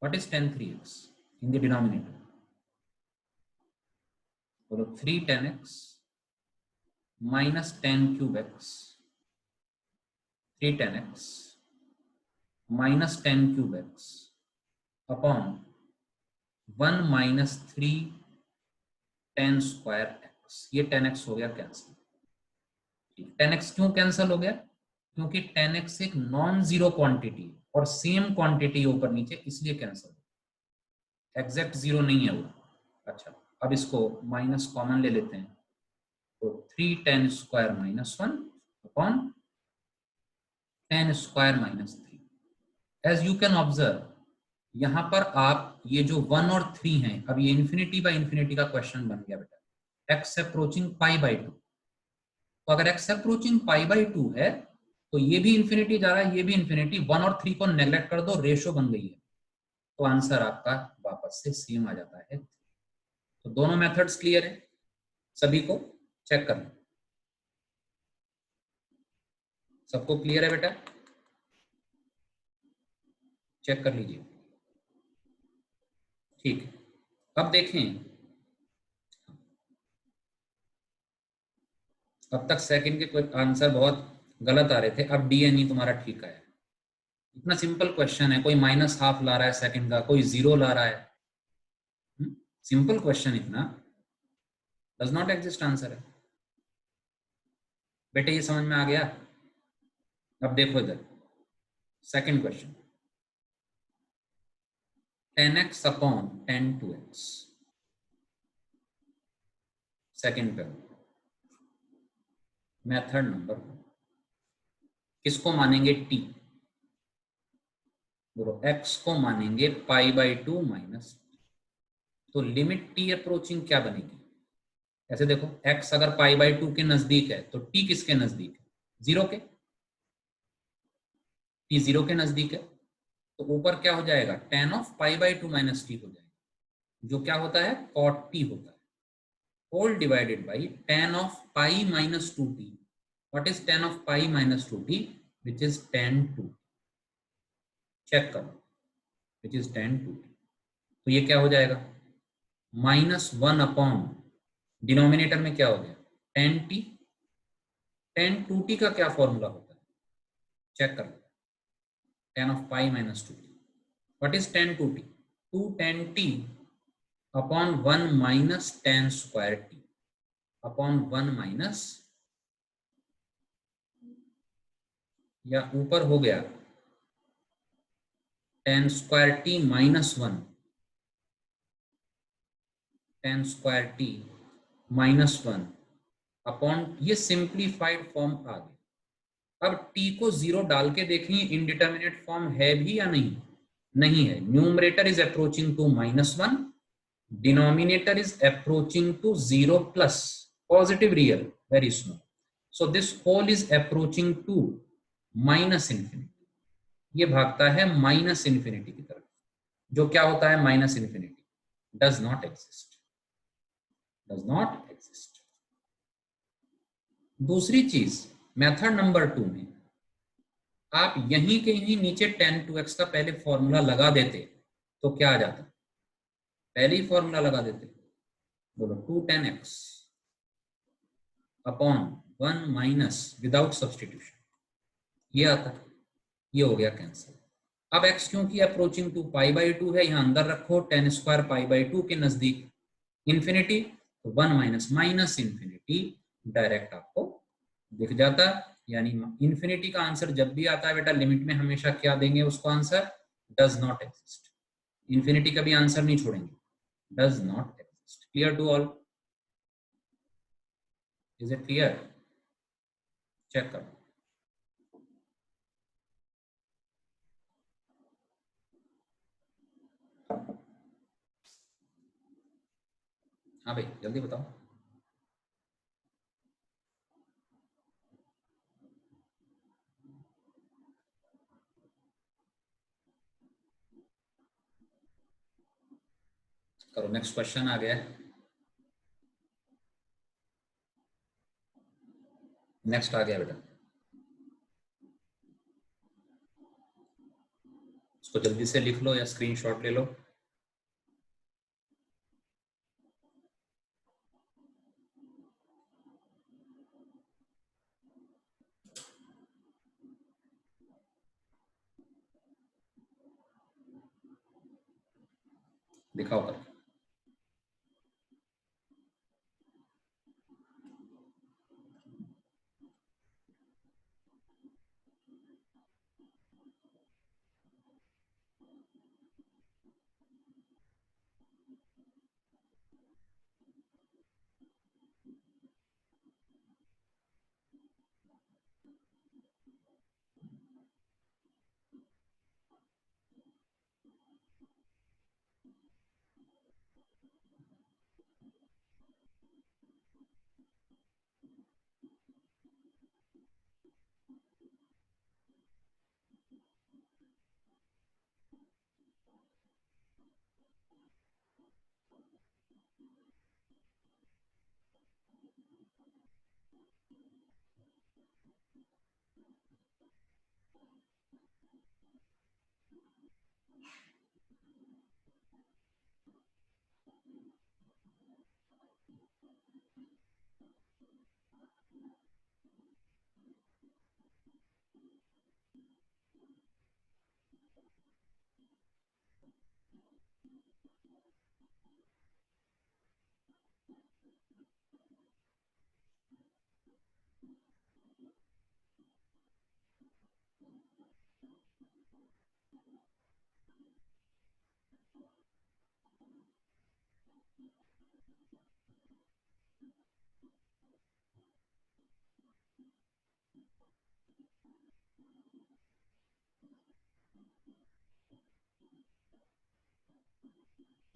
Speaker 1: What is tan 3x in the denominator? So 3 tan x minus tan cube x, 3 tan x minus tan cube x upon 1 minus 3 tan square x। ये tan x हो गया cancel. tan x क्यों cancel हो गया? क्योंकि tan x एक non zero quantity और same quantity ऊपर नीचे, इसलिए कैंसिल। एग्जैक्ट जीरो नहीं है वो। अच्छा, अब इसको माइनस कॉमन ले लेते हैं, तो 3 tan square -1 upon tan square -3। As you can observe, यहां पर आप ये जो 1 और 3 हैं, अब ये इन्फिनिटी बाय इन्फिनिटी का क्वेश्चन बन गया बेटा। x अप्रोचिंग π/2, तो अगर x अप्रोचिंग π/2 है तो ये भी इन्फिनिटी जा रहा है, ये भी इन्फिनिटी, 1 और 3 को नेग्लेक्ट कर दो, रेशो बन गई है, तो आंसर आपका वापस से सेम आ जाता है। तो दोनों मेथड्स क्लियर है सभी को? चेक कर लो, सबको क्लियर है बेटा? चेक कर लीजिए, ठीक है। अब देखें, अब तक सेकंड के आंसर बहुत गलत आ रहे थे, अब डीएनई तुम्हारा ठीक आया। इतना सिंपल क्वेश्चन है, कोई -½ ला रहा है सेकंड का, कोई 0 ला रहा है। सिंपल क्वेश्चन, इतना डज नॉट एग्जिस्ट आंसर है बेटे ये समझ में आ गया? अब देखो इधर second question, 10x upon 10 2x, second पे मेथड नंबर, किसको मानेंगे t? बोलो x को मानेंगे π/2 माइनस, तो लिमिट t अप्रोचिंग क्या बनेगी? ऐसे देखो x अगर π/2 के नजदीक है तो t किसके नजदीक है? 0 के, t 0 के नजदीक है, तो ऊपर क्या हो जाएगा? tan ऑफ π/2 माइनस t हो जाएगा, जो क्या होता है? cot t होता है, whole divided by tan of pi minus 2t. What is tan of pi minus 2t? Which is tan 2. Check करो, विच इज tan 2t. तो ये क्या हो जाएगा? -1 अपॉन डिनोमिनेटर में क्या हो गया? tan t. tan 2t का क्या फॉर्मूला होता है? चेक कर लो, tan of pi minus 2t. What is tan 2t? 2 tan t upon 1 minus tan square t upon 1 minus, या ऊपर हो गया tan square t minus 1, tan square t minus 1 upon, ये सिंप्लीफाइड फॉर्म आ गई. अब t को 0 डाल के देखें इनडिटर्मिनेट फॉर्म है भी या नहीं? नहीं है. Numerator is approaching to -1, denominator is approaching to 0 plus positive real very small, so this whole is approaching to minus infinity. ये भागता है माइनस इन्फिनिटी की तरफ, जो क्या होता है? Minus infinity. Does not exist, does not exist. दूसरी चीज, मेथड नंबर 2 में आप यहीं के यहीं नीचे tan 2x का पहले फॉर्मूला लगा देते तो क्या आ जाता? पहले ही फॉर्मूला लगा देते. बोलो 2 tan x upon 1 minus without substitution, ये आता. ये हो गया कैंसिल. अब x क्योंकि अप्रोचिंग टू π/2 है, यहां अंदर रखो tan स्क्वायर π/2 के नजदीक इंफिनिटी, तो 1 माइनस माइनस इंफिनिटी डायरेक्ट आपको दिख जाता. यानी इंफिनिटी का आंसर जब भी आता है बेटा, लिमिट में हमेशा क्या देंगे उसको? Answer does not exist. Infinity का भी आंसर नहीं छोड़ेंगे, does not exist. Clear to all? Is it clear? Check करो. हाँ भाई जल्दी बताओ. करो, नेक्स्ट क्वेश्चन आ गया है. नेक्स्ट आ गया बेटा, इसको जल्दी से लिख लो या स्क्रीनशॉट ले लो. दिखाओ कर.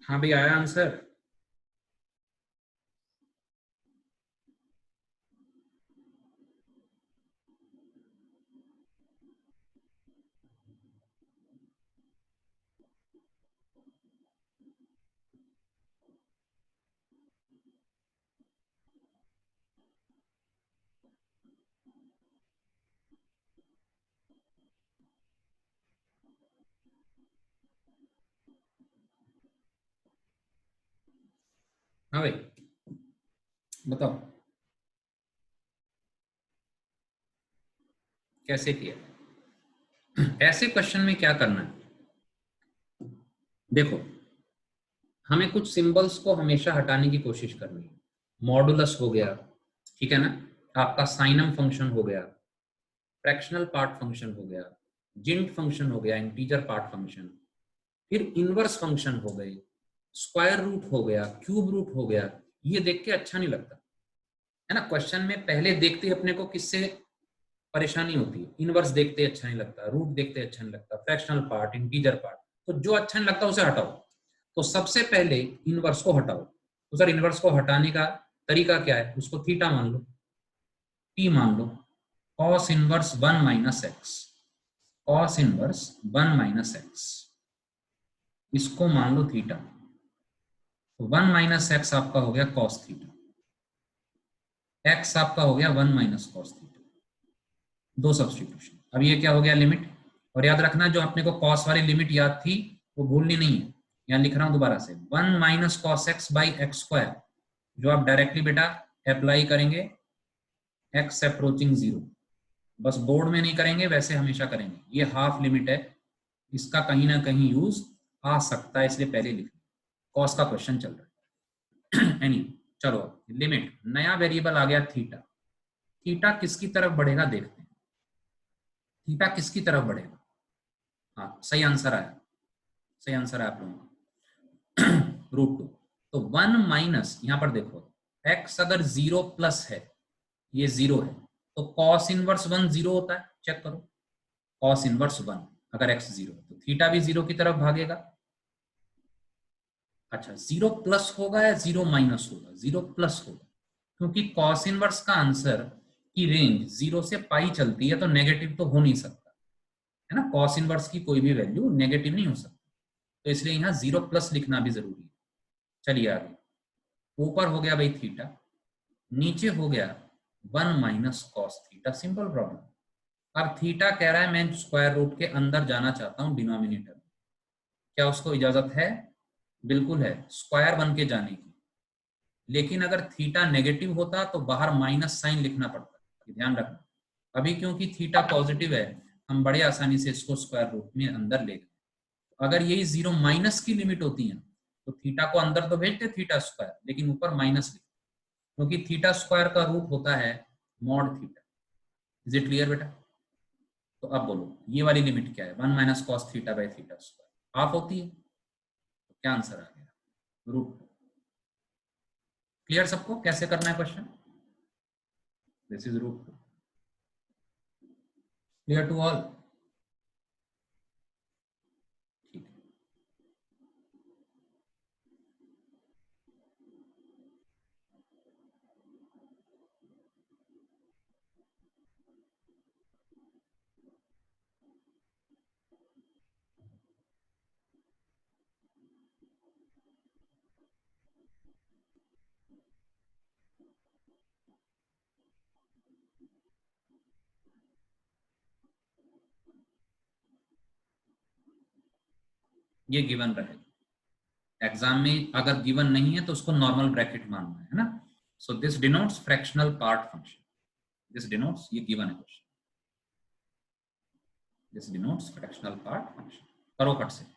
Speaker 1: हाँ भाई, आया आंसर? हाँ भाई, बताओ कैसे किया। ऐसे क्वेश्चन में क्या करना है, देखो, हमें कुछ सिंबल्स को हमेशा हटाने की कोशिश करनी है। मॉडुलस हो गया, ठीक है ना, आपका साइनम फंक्शन हो गया, फ्रैक्शनल पार्ट फंक्शन हो गया, जिंट फंक्शन हो गया, इंटीजर पार्ट फंक्शन, फिर इनवर्स फंक्शन हो गए, स्क्वायर रूट हो गया, क्यूब रूट हो गया। ये देख के अच्छा नहीं लगता है ना। क्वेश्चन में पहले देखते ही अपने को किससे परेशानी होती है, इनवर्स देखते अच्छा नहीं लगता, रूट देखते अच्छा नहीं लगता, फ्रैक्शनल पार्ट, इंटीजर पार्ट, तो जो अच्छा नहीं लगता उसे हटाओ। तो सबसे पहले इनवर्स को हटाओ। तो सर इनवर्स को हटाने का तरीका क्या है, उसको थीटा मान लो, टी मान लो, cos inverse 1 - x, cos inverse 1 - x, इसको मान लो थीटा। तो 1 - x आपका हो गया कॉस थीटा, x आपका हो गया 1 - cos थीटा। दो सब्सटीट्यूशन। अब ये क्या हो गया, लिमिट। और याद रखना जो अपने को कॉस वाली लिमिट याद थी वो भूलनी नहीं है। यहाँ लिख रहा हूं दोबारा से, 1 - cos x/x², जो आप डायरेक्टली बेटा अप्लाई करेंगे x अप्रोचिंग 0। बस बोर्ड में नहीं करेंगे, वैसे हमेशा करेंगे। ये हाफ लिमिट है, इसका कहीं ना कहीं यूज आ सकता है, इसलिए पहले लिख। कॉस का क्वेश्चन चल रहा है। एनी चलो, लिमिट, नया वेरिएबल आ गया थीटा। थीटा किसकी तरफ बढ़ेगा देखते हैं, थीटा किसकी तरफ बढ़ेगा। हाँ सही आंसर आया, सही आंसर है आप लोगों का, √2। तो 1 - यहाँ पर देखो, x अगर 0 प्लस है, ये 0 है, तो कॉस इनवर्स 1 0 होता है, चेक करो। कॉस इनवर्स 1 अगर x 0 है तो थीटा भी 0 की तरफ भागेगा। अच्छा 0 प्लस होगा या 0 माइनस होगा, 0 प्लस होगा, क्योंकि कॉस इनवर्स का आंसर की रेंज 0 से पाई चलती है, तो नेगेटिव तो हो नहीं सकता है ना। कॉस इनवर्स की कोई भी वैल्यू नेगेटिव नहीं हो सकती, तो इसलिए यहाँ 0 प्लस लिखना भी जरूरी है। चलिए आगे, ऊपर हो गया भाई थीटा, नीचे हो गया 1 - cos थीटा, सिंपल प्रॉब्लम। अब थीटा कह रहा है मैं स्क्वायर रूट के अंदर जाना चाहता हूं डिनोमिनेटर में, क्या उसको इजाजत है? बिल्कुल है, स्क्वायर बन के जाने की। लेकिन अगर थीटा नेगेटिव होता तो बाहर माइनस साइन लिखना पड़ता, ध्यान रखना। अभी क्योंकि थीटा पॉजिटिव है, हम बड़े आसानी से इसको स्क्वायर रूट में अंदर ले गए। अगर यही 0 माइनस की लिमिट होती है तो थीटा को अंदर तो भेजते थीटा स्क्वायर, लेकिन ऊपर माइनस लिखते, क्योंकि थीटा स्क्वायर का रूट होता है mod theta. Is it clear बेटा? तो अब बोलो ये वाली लिमिट क्या है, 1 - cos theta by theta square half होती है, तो क्या आंसर आ गया, √2। क्लियर सबको कैसे करना है question? This is √2। Clear to all? ठीक है, ये गिवन रहेगा एग्जाम में। अगर गिवन नहीं है तो उसको नॉर्मल ब्रैकेट मानना है ना। So this denotes fractional part function, this denotes, ये गिवन है question, this denotes fractional part function. करो फट से।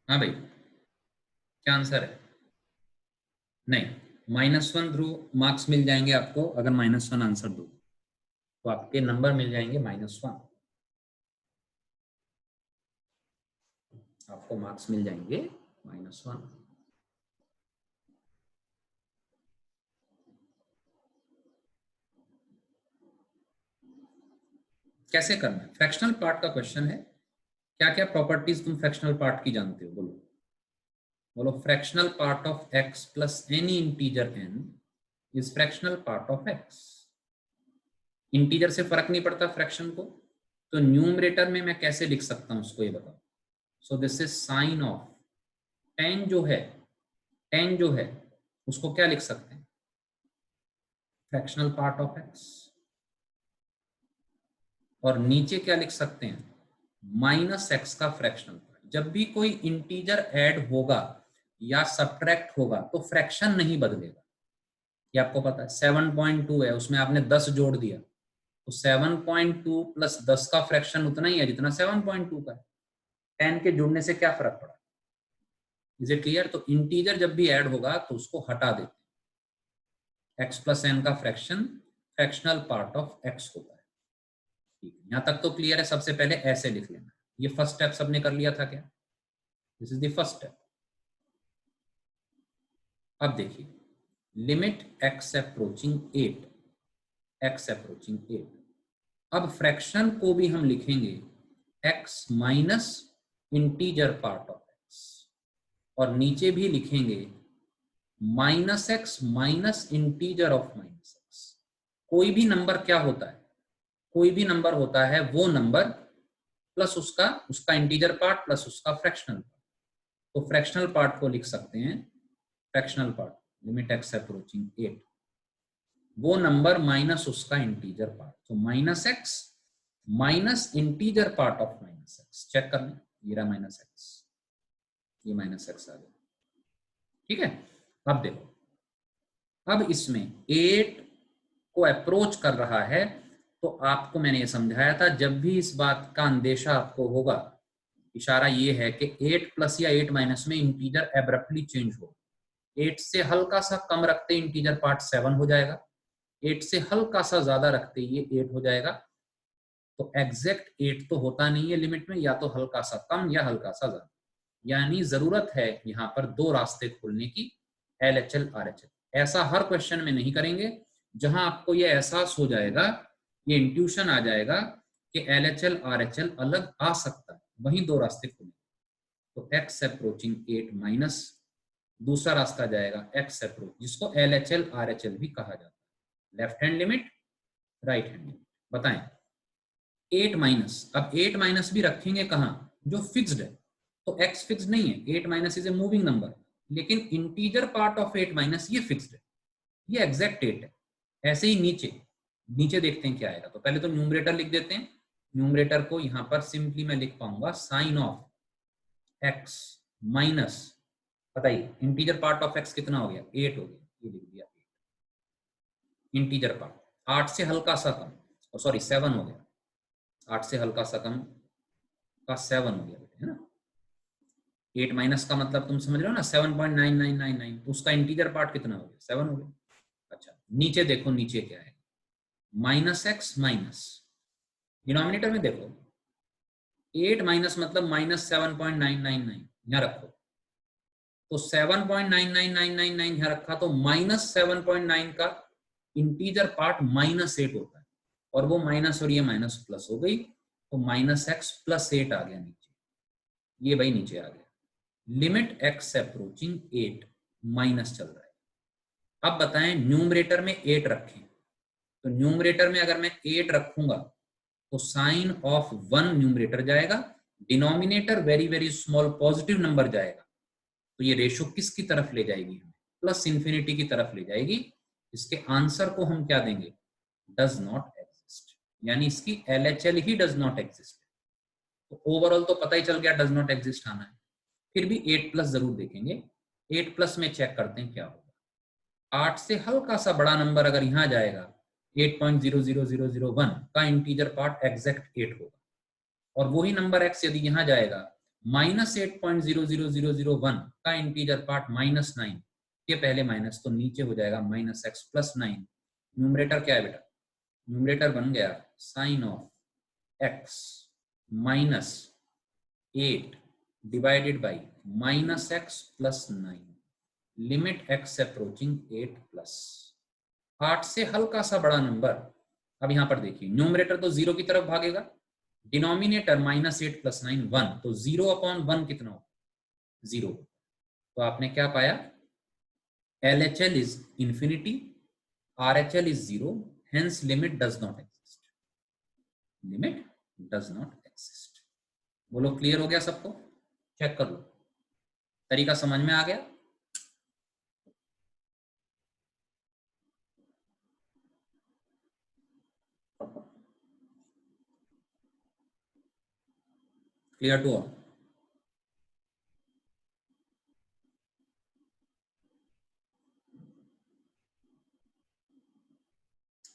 Speaker 1: हाँ भाई, क्या आंसर है? नहीं, -1 थ्रू मार्क्स मिल जाएंगे आपको अगर -1 आंसर दो, तो आपके नंबर मिल जाएंगे -1, आपको मार्क्स मिल जाएंगे -1। कैसे करना है? फ्रैक्शनल पार्ट का क्वेश्चन है। क्या क्या प्रॉपर्टीज तुम फ्रैक्शनल पार्ट की जानते हो? बोलो बोलो। Fractional part of x plus any integer n is fractional part of x। Integer से फर्क नहीं पड़ता फ्रैक्शन को, तो न्यूमरेटर में मैं कैसे लिख सकता हूं उसको ये बताओ। सो this is sign of tan जो है उसको क्या लिख सकते हैं? Fractional part of x। और नीचे क्या लिख सकते हैं? -x का फ्रैक्शनल पार्ट। जब भी कोई इंटीजर ऐड होगा या सब्ट्रैक्ट होगा तो फ्रैक्शन नहीं बदलेगा, ये आपको पता है। 7.2 है, उसमें आपने 10 जोड़ दिया तो 7.2 प्लस 10 का फ्रैक्शन उतना ही है जितना 7.2 का है। 10 के जुड़ने से क्या फर्क पड़ा? Is it clear? तो इंटीजर जब भी ऐड होगा तो उसको हटा देते हैं। x प्लस एन का fraction fractional part of x होता है। ठीक है, यहां तक तो क्लियर है। सबसे पहले ऐसे लिख लेना। ये फर्स्ट स्टेप सबने कर लिया था क्या? This is the first step. अब देखिए, लिमिट x अप्रोचिंग 8। अब फ्रैक्शन को भी हम लिखेंगे x minus integer part of x, और नीचे भी लिखेंगे -x minus integer of -x। कोई भी नंबर क्या होता है? कोई भी नंबर होता है वो नंबर प्लस उसका इंटीजर पार्ट प्लस उसका फ्रैक्शनल पार्ट। तो फ्रैक्शनल पार्ट को लिख सकते हैं, fractional part limit x approaching 8, वो नंबर माइनस उसका इंटीजर पार्ट। तो -x minus integer part of -x। Check कर लें, ये रहा -x, ये -x आ गया। ठीक है, अब देखो, अब इसमें 8 को अप्रोच कर रहा है, तो आपको मैंने ये समझाया था जब भी इस बात का अंदेशा आपको होगा, इशारा ये है कि 8 प्लस या 8 माइनस में इंटीजर एब्रप्टली चेंज हो। 8 से हल्का सा कम रखते इंटीजर पार्ट 7 हो जाएगा, 8 से हल्का सा ज्यादा रखते ये 8 हो जाएगा। तो एग्जैक्ट 8 तो होता नहीं है लिमिट में, या तो हल्का सा कम या हल्का सा ज्यादा। यानी जरूरत है यहाँ पर दो रास्ते खोलने की, LHL RHL। ऐसा हर क्वेश्चन में नहीं करेंगे, जहां आपको ये एहसास हो जाएगा, ये इंट्यूशन आ जाएगा कि LHL RHL अलग आ सकता है, वहीं दो रास्ते खोलेंगे। तो x अप्रोचिंग 8 माइनस दूसरा रास्ता जाएगा x अप्रोच, जिसको LHL RHL भी कहा जाता है। Left hand limit, right hand limit. बताएं 8 माइनस। अब 8 माइनस भी रखेंगे कहां? जो फिक्स्ड है, तो x फिक्स्ड नहीं है, 8 minus is a moving number, लेकिन इंटीजर पार्ट ऑफ 8 माइनस ये फिक्स्ड है, ये एग्जैक्ट 8 है। ऐसे ही नीचे नीचे देखते हैं क्या आएगा। तो पहले तो न्यूमरेटर लिख देते हैं। न्यूमरेटर को यहाँ पर सिंपली मैं लिख पाऊंगा साइन ऑफ एक्स माइनस, बताइए इंटीजर पार्ट ऑफ एक्स कितना हो गया, 8 हो गया, ये लिख दिया 8 इंटीजर पार्ट। 8 से हल्का सा कम, सॉरी 7 हो गया, 8 से हल्का सा कम का 7 हो गया बेटे, है ना। 8 माइनस का मतलब तुम समझ रहे हो ना, 7.9999, तो उसका इंटीजर पार्ट कितना हो गया, 7 हो गया। अच्छा नीचे देखो, नीचे क्या है, माइनस एक्स माइनस, डिनोमिनेटर में देखो 8 माइनस मतलब माइनस 7.999 यहाँ रखो, तो 7.99999 यहाँ रखा, तो माइनस 7.9 का इंटीजर पार्ट -8 होता है, और वो माइनस और ये माइनस प्लस हो गई, तो माइनस एक्स प्लस 8 आ गया नीचे, ये भाई नीचे आ गया। लिमिट एक्स अप्रोचिंग 8 माइनस चल रहा है। अब बताएं न्यूमरेटर में 8 रखें, तो न्यूमरेटर में अगर मैं 8 रखूंगा तो साइन ऑफ 1 न्यूमरेटर जाएगा, denominator very very small positive number जाएगा, तो ये रेशो किसकी तरफ ले जाएगी, प्लस इंफिनिटी की तरफ ले जाएगी। इसके आंसर को हम क्या देंगे, डज नॉट एग्जिस्ट, यानी इसकी LHL he does not exist. तो ओवरऑल तो पता ही चल गया डज नॉट एग्जिस्ट आना है, फिर भी 8 प्लस जरूर देखेंगे। 8 प्लस में चेक करते हैं क्या होगा। 8 से हल्का सा बड़ा नंबर अगर यहां जाएगा, 8.00001 का इंटीजर पार्ट एग्जैक्ट 8 होगा, और वही नंबर x यदि यहां जाएगा -8.00001 का इंटीजर पार्ट -9, ये पहले माइनस तो नीचे हो जाएगा -x + 9। न्यूमरेटर क्या है बेटा, न्यूमरेटर बन गया sine of x minus 8 divided by -x + 9, limit x approaching 8 plus 8 से हल्का सा बड़ा नंबर। अब यहां पर देखिए न्यूमरेटर तो 0 की तरफ भागेगा, डिनोमिनेटर -8 + 9 1, तो 0/1 कितना हो, 0। तो आपने क्या पाया, LHL is infinity, RHL is 0, hence limit does not exist, limit does not exist. बोलो क्लियर हो गया सबको, चेक कर लो, तरीका समझ में आ गया। क्लियर टू ऑल,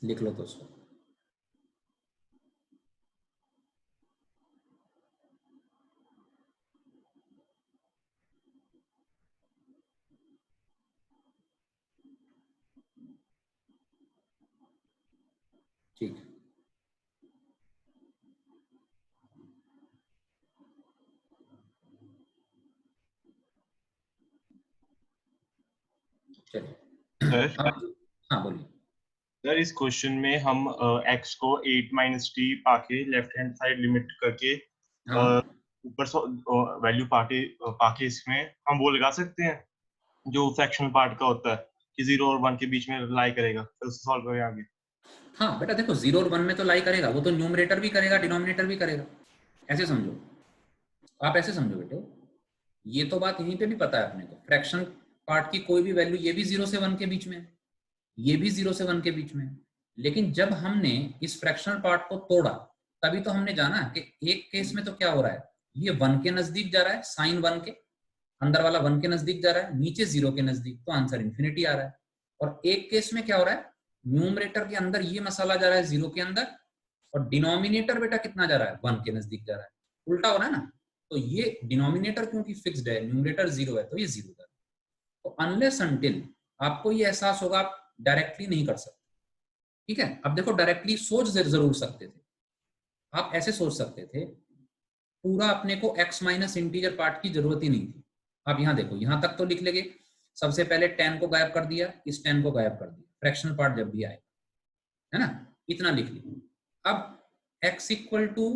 Speaker 1: लिख लो तो उसको। ठीक है, चलिए
Speaker 4: सर
Speaker 1: हाँ बोलिए।
Speaker 4: सर इस क्वेश्चन में हम x को 8 - t पाके लेफ्ट हैंड साइड लिमिट करके
Speaker 1: हाँ
Speaker 4: ऊपर वैल्यू पाके इसमें हम वो लगा सकते हैं जो फ्रैक्शनल पार्ट का होता है कि 0 और 1 के बीच में लाई करेगा, फिर उसको सॉल्व करें आगे।
Speaker 1: हाँ बेटा देखो 0 और 1 में तो लाई करेगा, वो तो न्यूमरेटर भी करेगा डिनोमिनेटर भी करेगा, ऐसे समझो, आप ऐसे समझो बेटे। ये तो बात यहीं पे भी पता है अपने को, फ्रैक्शन पार्ट की कोई भी वैल्यू, ये भी 0 से 1 के बीच में है, ये भी 0 से 1 के बीच में है, लेकिन जब हमने इस फ्रैक्शनल पार्ट को तोड़ा तभी तो हमने जाना कि एक केस में तो क्या हो रहा है, ये 1 के नजदीक जा रहा है, साइन 1 के अंदर वाला 1 के नजदीक जा रहा है, नीचे 0 के नजदीक, तो आंसर इंफिनिटी आ रहा है। और एक केस में क्या हो रहा है, न्यूमरेटर के अंदर ये मसाला जा रहा है 0 के अंदर, और डिनोमिनेटर बेटा कितना जा रहा है, 1 के नजदीक जा रहा है, उल्टा हो रहा है ना। तो ये डिनोमिनेटर क्योंकि फिक्स्ड है, न्यूमरेटर 0 है, तो ये 0 जा रहा है। तो अनलेस अनटिल आपको ये एहसास होगा, आप डायरेक्टली नहीं कर सकते, ठीक है। अब देखो डायरेक्टली सोच जरूर सकते थे, आप ऐसे सोच सकते थे, पूरा अपने को x माइनस इंटीजर पार्ट की जरूरत ही नहीं थी। आप यहाँ देखो, यहाँ तक तो लिख लेंगे, सबसे पहले 10 को गायब कर दिया, इस 10 को गायब कर दिया, फ्रैक्शनल पार्ट जब भी आएगा, है ना, इतना लिख लिया। अब x equal to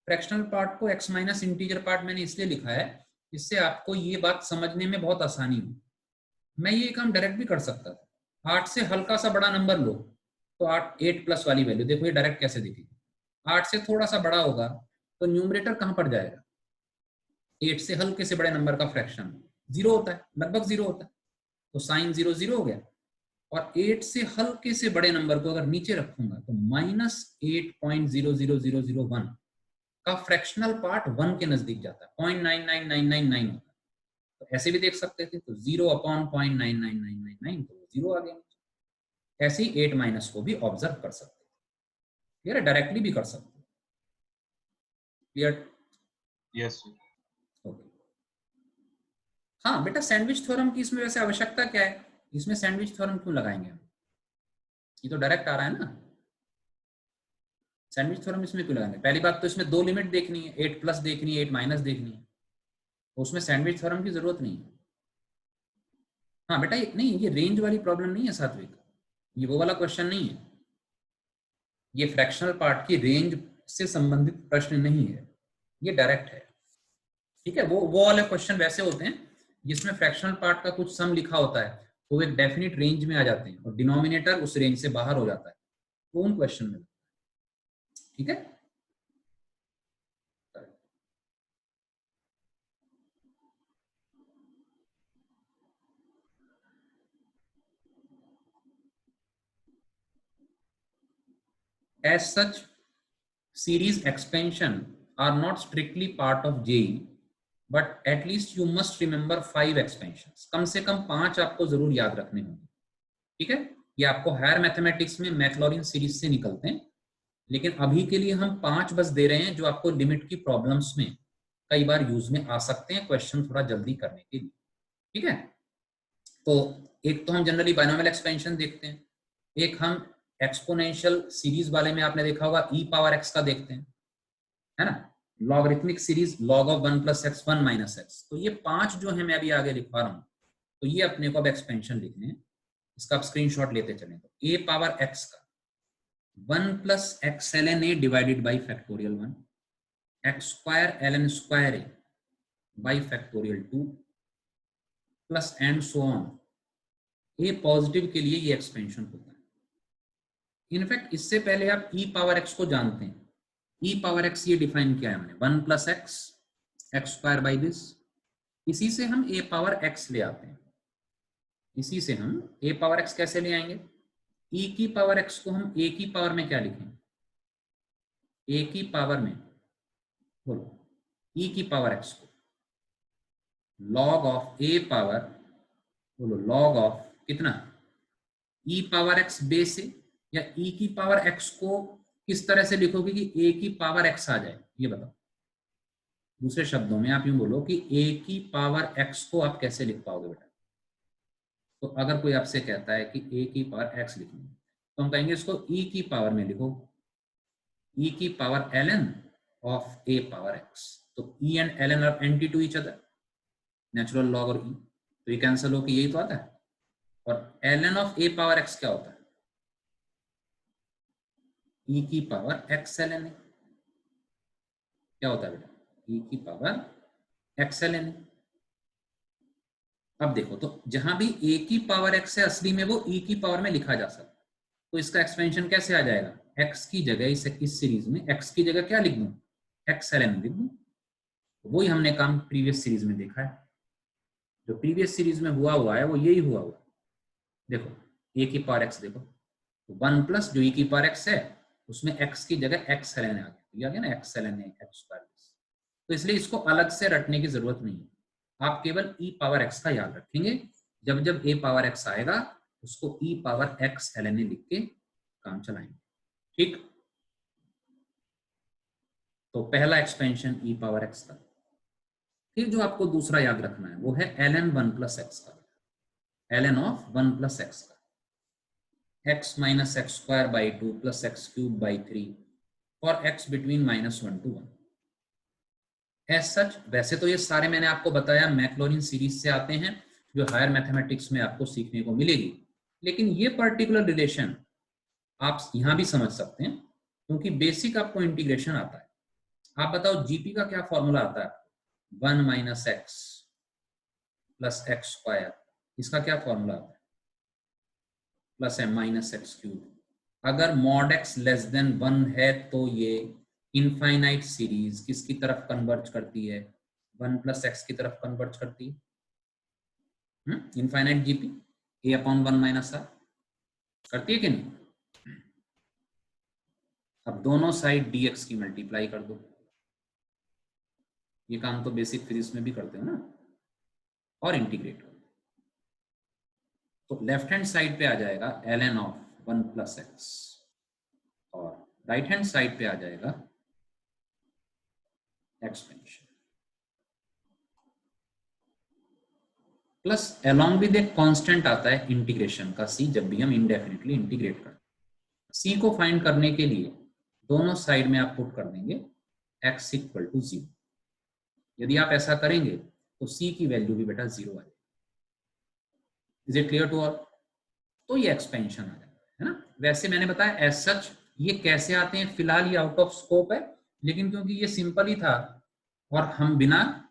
Speaker 1: fractional part को x माइनस इंटीजर पार्ट मैंने इसलिए लिखा है, इससे आपको ये बात समझने में बहुत आसानी हो। मैं ये काम डायरेक्ट भी कर सकता था, 8 से हल्का सा बड़ा नंबर लो, तो 8 प्लस वाली वैल्यू देखो, ये डायरेक्ट कैसे दिखेगी, 8 से थोड़ा सा बड़ा होगा तो न्यूमरेटर कहां पर जाएगा, 8 से हल्के से बड़े नंबर का फ्रैक्शन 0 होता है, लगभग 0 होता है, तो साइन 0 0 हो गया, और 8 से हल्के से बड़े नंबर को अगर नीचे रखूंगा तो -8.00001 का फ्रैक्शनल पार्ट 1 के नजदीक जाता है, 0.99999 होता है। तो ऐसे भी देख सकते थे, तो 0/0.99999 तो 0 आ गया। ऐसे ही 8 माइनस को भी ऑब्जर्व कर सकते हैं, क्लियर है, डायरेक्टली भी कर सकते हैं, क्लियर?
Speaker 4: Yes
Speaker 1: okay. हाँ बेटा, सैंडविच थ्योरम की इसमें वैसे आवश्यकता क्या है, इसमें सैंडविच थ्योरम क्यों लगाएंगे हम, ये तो डायरेक्ट आ रहा है ना, सैंडविच थ्योरम इसमें क्यों लगाएंगे? पहली बात तो इसमें दो लिमिट देखनी है, 8 प्लस देखनी है, 8 माइनस देखनी है, तो उसमें सैंडविच थ्योरम की जरूरत नहीं है। हाँ बेटा नहीं, ये रेंज वाली प्रॉब्लम नहीं है सात्विक, ये वो वाला क्वेश्चन नहीं है, ये फ्रैक्शनल पार्ट की रेंज से संबंधित प्रश्न नहीं है, ये डायरेक्ट है, ठीक है। वो वाले क्वेश्चन वैसे होते हैं जिसमें फ्रैक्शनल पार्ट का कुछ सम लिखा होता है, तो एक डेफिनेट रेंज में आ जाते हैं और डिनोमिनेटर उस रेंज से बाहर हो जाता है, तो उन क्वेश्चन में, ठीक है। As such, series expansion are not strictly part of JEE, but at least you must remember 5 expansions. कम से कम 5 आपको जरूर याद रखने होंगे, ठीक है। ये आपको हायर मैथमेटिक्स में मैक्लॉरिन सीरीज से निकलते हैं, लेकिन अभी के लिए हम 5 बस दे रहे हैं जो आपको लिमिट की प्रॉब्लम्स में कई बार यूज में आ सकते हैं, क्वेश्चन थोड़ा जल्दी करने के लिए, ठीक है। तो एक तो हम जनरली बाइनोमियल एक्सपेंशन देखते हैं, एक हम एक्सपोनेंशियल सीरीज वाले में आपने देखा होगा e पावर x का देखते हैं, है ना, logarithmic series log of 1 + x 1 - x। तो ये 5 जो है मैं अभी आगे लिखवा रहा हूं, तो ये अपने को अब एक्सपेंशन लिखने हैं, इसका आप स्क्रीनशॉट लेते चलें। तो a पावर x का 1 + x ln a divided by factorial 1, x² ln² a by factorial 2 plus and so on. A positive के लिए ये एक्सपेंशन होता है। इनफैक्ट इससे पहले आप e पावर x को जानते हैं, e पावर x ये डिफाइन किया है हमने 1 + x x² बाई दिस, इसी से हम a पावर x ले आते हैं, इसी से हम a पावर x कैसे ले आएंगे, e की पावर x को हम a की पावर में क्या लिखेंगे, a की पावर में बोलो e की पावर x को log ऑफ a पावर, बोलो log ऑफ कितना, e पावर x बेस से, या e की पावर x को किस तरह से लिखोगे कि a की पावर x आ जाए, ये बताओ। दूसरे शब्दों में आप यूं बोलो कि a की पावर x को आप कैसे लिख पाओगे बेटा। तो अगर कोई आपसे कहता है कि a की पावर x लिखनी है, तो हम कहेंगे इसको e की पावर में लिखो, e की power ln of a power x। तो e and ln are anti to each other, natural log और e, तो ये कैंसिल हो कि यही तो आता है। और ln of a power x क्या होता है, e की पावर x ln a, क्या होता है बेटा, e की पावर x ln a। अब देखो, तो जहां भी a की पावर x है असली में वो e की पावर में लिखा जा सकता है, तो इसका एक्सपेंशन कैसे आ जाएगा, x की जगह इस सीरीज में x की जगह क्या लिख दूं, x ln लिख दूं। वही हमने काम प्रीवियस सीरीज में देखा है, जो प्रीवियस सीरीज में हुआ है वो यही हुआ। देखो a की पावर x देखो, 1 प्लस जो e की पावर x है उसमें x की जगह x ln आ गया ना, x ln x²। तो इसलिए इसको अलग से रटने की जरूरत नहीं है, आप केवल e पावर x का याद रखेंगे, जब जब a पावर x आएगा उसको e पावर x ln लिख के काम चलाएंगे, ठीक। तो पहला एक्सपेंशन e पावर x का। फिर जो आपको दूसरा याद रखना है वो है ln 1 + x का, ln ऑफ 1 + x का, x - x² by 2 + x³ by 3 for x between -1 to 1। As such वैसे तो ये सारे मैंने आपको बताया मैक्लॉरिन सीरीज से आते हैं, जो हायर मैथमेटिक्स में आपको सीखने को मिलेगी, लेकिन ये पर्टिकुलर रिलेशन आप यहां भी समझ सकते हैं क्योंकि बेसिक आपको इंटीग्रेशन आता है। आप बताओ जीपी का क्या फॉर्मूला आता है, 1 - x + x², इसका क्या फॉर्मूला आता है, +m - x³। अगर mod x < 1 है तो ये इनफाइनाइट सीरीज किसकी तरफ कन्वर्ज करती है, 1 + x की तरफ कन्वर्ज करती है, इनफाइनाइट जीपी a/1 - r। करती है कि नहीं? अब दोनों साइड dx की मल्टीप्लाई कर दो। ये काम तो बेसिक फिजिक्स में भी करते हो ना, और इंटीग्रेट करो। तो लेफ्ट हैंड साइड पे आ जाएगा ln ऑफ 1 + x, और राइट हैंड साइड पे आ जाएगा एक्सपेंशन प्लस along विद एक कांस्टेंट आता है इंटीग्रेशन का c, जब भी हम इंडेफिनिटली इंटीग्रेट करते हैं। c को फाइंड करने के लिए दोनों साइड में आप पुट कर देंगे x = 0। यदि आप ऐसा करेंगे तो c की वैल्यू भी बेटा 0 आ जाएगी। Is it clear to all? तो ये एक्सपेंशन आ जाता है ना। वैसे मैंने बताया एज सच ये कैसे आते हैं, फिलहाल ये आउट ऑफ स्कोप है, लेकिन क्योंकि ये सिंपल ही था और हम बिना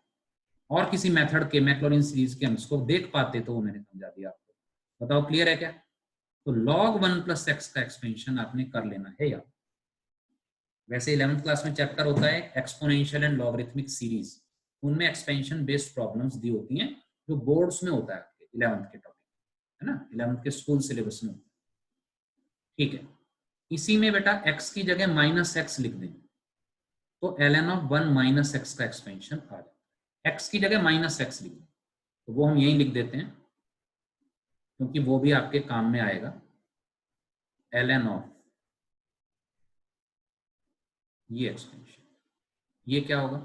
Speaker 1: और किसी मेथड के मैक्लॉरिन सीरीज के हम इसको देख पाते, तो वो मैंने समझा दिया आपको। बताओ क्लियर है क्या? तो log 1 + x का एक्सपेंशन आपने कर लेना है यार। वैसे 11th क्लास में चैप्टर होता है एक्सपोनेंशियल एंड लॉगरिथमिक सीरीज, उनमें एक्सपेंशन बेस्ड प्रॉब्लम्स दी होती हैं, जो बोर्ड्स में होता है आपके 11th के टॉपिक, है ना, 11th के स्कूल सिलेबस में। ठीक है, इसी में बेटा x की जगह -x लिख दें तो ln ऑफ 1 - x का एक्सपेंशन आ जाता है। x की जगह -x लिख दें तो वो हम यही लिख देते हैं, क्योंकि वो भी आपके काम में आएगा। ln ऑफ ये एक्सपेंशन, ये क्या होगा?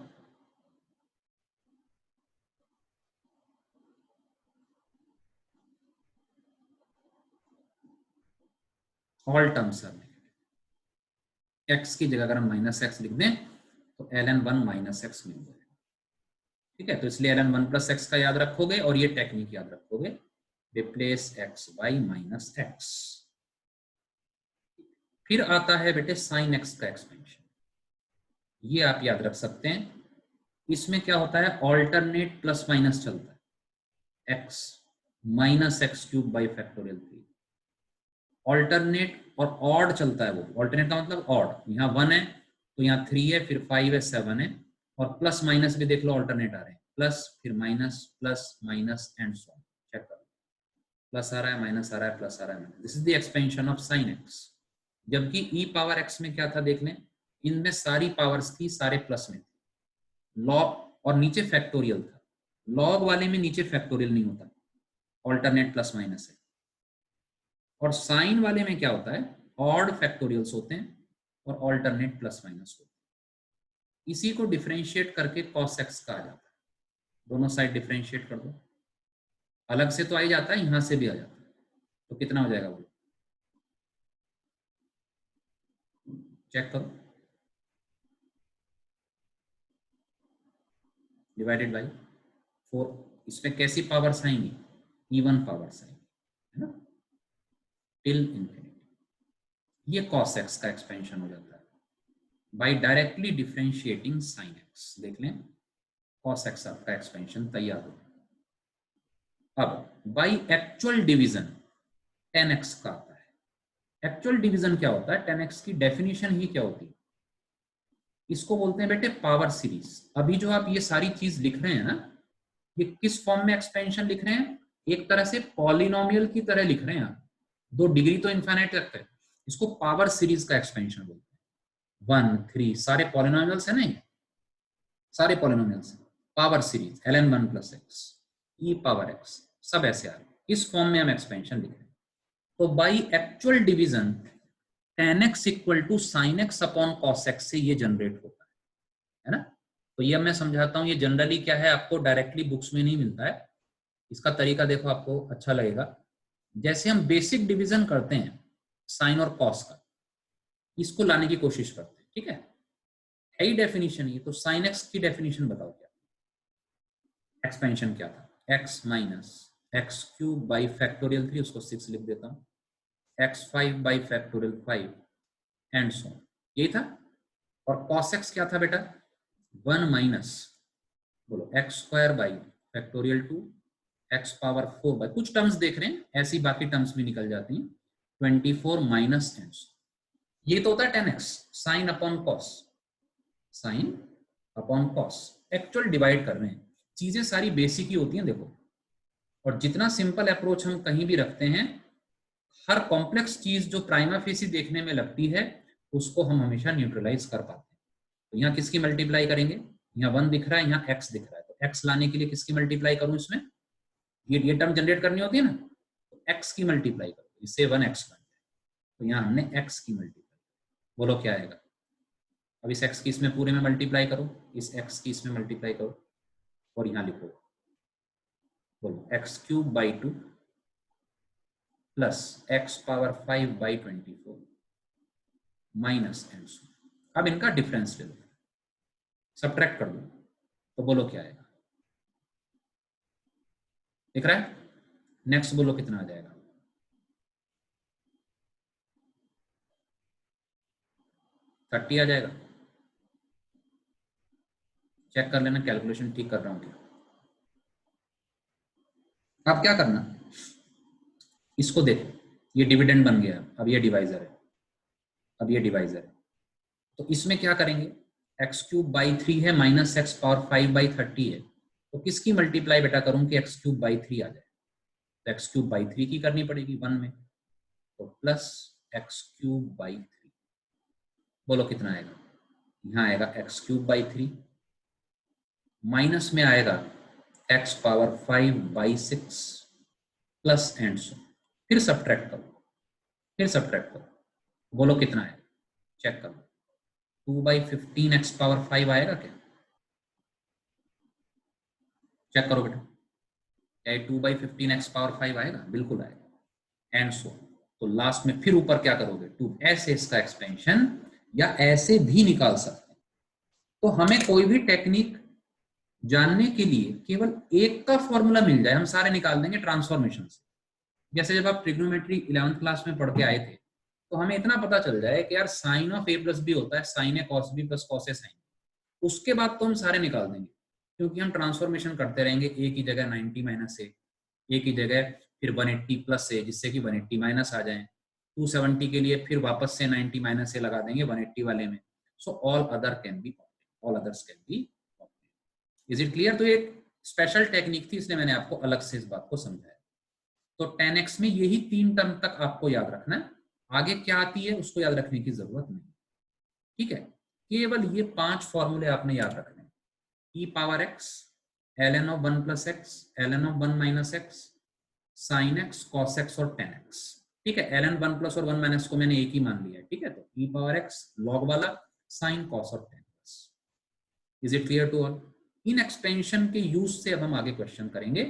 Speaker 1: All terms are negative. x की जगह अगर हम -x लिख दें तो ln 1 - x मिल जाएगा। ठीक है, तो इसलिए ln 1 + x का याद रखोगे और ये टेक्निक याद रखोगे, रिप्लेस x by -x। फिर आता है बेटे sin x का एक्सपेंशन, ये आप याद रख सकते हैं। इसमें क्या होता है, ऑल्टरनेट प्लस माइनस चलता है, x -x³ by factorial 3। Alternate और ऑड चलता है, वो ऑल्टरनेट का मतलब ऑड, यहाँ 1 है तो यहाँ 3 है, फिर 5 है, 7 है, और प्लस माइनस भी देख लो ऑल्टरनेट आ रहे हैं, प्लस फिर minus plus minus and so on. Check करो, प्लस आ रहा है, माइनस आ रहा है, प्लस आ रहा है, minus. This is the expansion of sin x। जबकि e पावर x में क्या था देख लें, इनमें सारी पावर्स थी, सारे प्लस में थी, लॉग और नीचे फैक्टोरियल था। लॉग वाले में नीचे फैक्टोरियल नहीं होता, ऑल्टरनेट प्लस माइनस है। और साइन वाले में क्या होता है, ऑड फैक्टोरियल्स होते हैं और ऑल्टरनेट प्लस माइनस होते हैं। इसी को डिफरेंशिएट करके cos x का आ जाता है। दोनों साइड डिफरेंशिएट कर दो, अलग से तो आ ही जाता है, यहां से भी आ जाता है, तो कितना हो जाएगा वो चेक करो, डिवाइडेड बाई 4। इसमें कैसी पावर्स आएंगी, इवन पावर्स आएंगी, है ना, टिल इंफिनिटी। ये cos x का एक्सपेंशन हो जाता है by directly differentiating sin x। देख लें, cos x आपका एक्सपेंशन तैयार हो गया। अब बाई एक्चुअल डिवीजन 10x का आता है। एक्चुअल डिवीजन क्या होता है, 10x की डेफिनेशन ही क्या होती है, इसको बोलते हैं बेटे पावर सीरीज। अभी जो आप ये सारी चीज लिख रहे हैं ना, ये किस फॉर्म में एक्सपेंशन लिख रहे हैं, एक तरह से पॉलिनोमियल की तरह लिख रहे हैं आप। 2 डिग्री तो इनफाइनाइट रखते हैं, इसको पावर सीरीज का एक्सपेंशन बोलते हैं। 1 3 सारे पॉलिनोमियल्स है ना, ये सारे polynomials, power series ln 1 + x e power x, सब ऐसे आ रहे हैं, इस फॉर्म में हम एक्सपेंशन लिख रहे हैं। तो by actual division 10x = sin x upon cos x से ये जनरेट होता है ना। तो ये मैं समझाता हूं, ये जनरली क्या है, आपको डायरेक्टली बुक्स में नहीं मिलता है। इसका तरीका देखो, आपको अच्छा लगेगा। जैसे हम बेसिक डिवीजन करते हैं साइन और कॉस का, इसको लाने की कोशिश करते हैं, ठीक है ही डेफिनेशन ये। तो sin x की डेफिनेशन बताओ क्या, एक्सपेंशन क्या था, x - x³ by फैक्टोरियल 3, उसको 6 लिख देता हूं, x5 by factorial 5 and so, यही था। और cos x क्या था बेटा, 1 माइनस बोलो x² by factorial 2 x power 4 by, कुछ टर्म्स देख रहे हैं, ऐसी बाकी टर्म्स भी निकल जाती हैं, 24 माइनस एंड सो। ये तो होता है 10x sine upon cos, sine upon cos. Actual divide कर रहे हैं, चीजें सारी बेसिक ही होती हैं देखो। और जितना सिंपल अप्रोच हम कहीं भी रखते हैं हर कॉम्प्लेक्स चीज जो प्राइमा फेसी देखने में लगती है उसको हम हमेशा न्यूट्रलाइज कर पाते हैं। तो यहाँ किसकी मल्टीप्लाई करेंगे, यहाँ 1 दिख रहा है, यहाँ x दिख रहा है, तो x लाने के लिए किसकी मल्टीप्लाई करूं इसमें, ये टर्म जनरेट करनी होती है ना, तो x की मल्टीप्लाई करो, इससे 1x बन जाए, तो यहाँ हमने x की मल्टीप्लाई, बोलो क्या आएगा। अब इस x की इसमें पूरे में मल्टीप्लाई करो, इस x की इसमें मल्टीप्लाई करो और यहाँ लिखो, बोलो x³/2 plus x⁴ minus and सो। अब इनका डिफरेंस ले लो, सब्ट्रैक्ट कर दो, तो बोलो क्या आएगा, दिख रहा है। नेक्स्ट बोलो कितना आ जाएगा, 30 आ जाएगा। चेक कर लेना कैलकुलेशन ठीक कर रहा हूं क्या। अब क्या करना, इसको देखो, ये डिविडेंड बन गया, अब ये डिवाइजर है, अब ये डिवाइजर है, तो इसमें क्या करेंगे, x³/3 है माइनस x⁵/30 है, तो किसकी मल्टीप्लाई बेटा करूं कि x³/3 आ जाए, तो x³/3 की करनी पड़ेगी 1 में, तो प्लस x³/3, बोलो कितना आएगा, यहाँ आएगा x³/3 माइनस में आएगा x⁵/6 प्लस एंड सो, फिर सब्ट्रैक्ट करो, बोलो कितना है, चेक करो, 2/15 x⁵ आएगा क्या, चेक करो बेटा, क्या 2/15 x⁵ आएगा, बिल्कुल आएगा, एंड सो। तो लास्ट में फिर ऊपर क्या करोगे 2, ऐसे इसका एक्सपेंशन या ऐसे भी निकाल सकते हैं। तो हमें कोई भी टेक्निक जानने के लिए केवल एक का फॉर्मूला मिल जाए, हम सारे निकाल देंगे ट्रांसफॉर्मेशन से। जैसे जब आप ट्रिग्नोमेट्री 11th क्लास में पढ़ के आए थे, तो हमें इतना पता चल जाए कि यार साइन ऑफ a + b होता है sin a cos b + cos a sin, उसके बाद तो हम सारे निकाल देंगे, क्योंकि हम ट्रांसफॉर्मेशन करते रहेंगे, a की जगह 90 - a की जगह फिर 180 + a, जिससे कि 180 माइनस आ जाए, 270 के लिए फिर वापस से 90 - a लगा देंगे 180 वाले में। So all others can be opted. Is it clear. तो एक स्पेशल टेक्निक थी, इसलिए मैंने आपको अलग से इस बात को समझाया। तो 10x में यही 3 टर्म तक आपको याद रखना है, आगे क्या आती है उसको याद रखने की जरूरत नहीं, ठीक है। केवल ये 5 फॉर्मूले आपने याद रखने, e⁻x, ln(1 + x, ln(1 - x, sin x, cos x और tan x), ठीक है। ln(1 + और 1 - को मैंने एक ही मान लिया है, ठीक है। तो e⁻x log वाला, sin, cos और tan x। Is it clear to all. इन एक्सपेंशन के यूज से अब हम आगे क्वेश्चन करेंगे,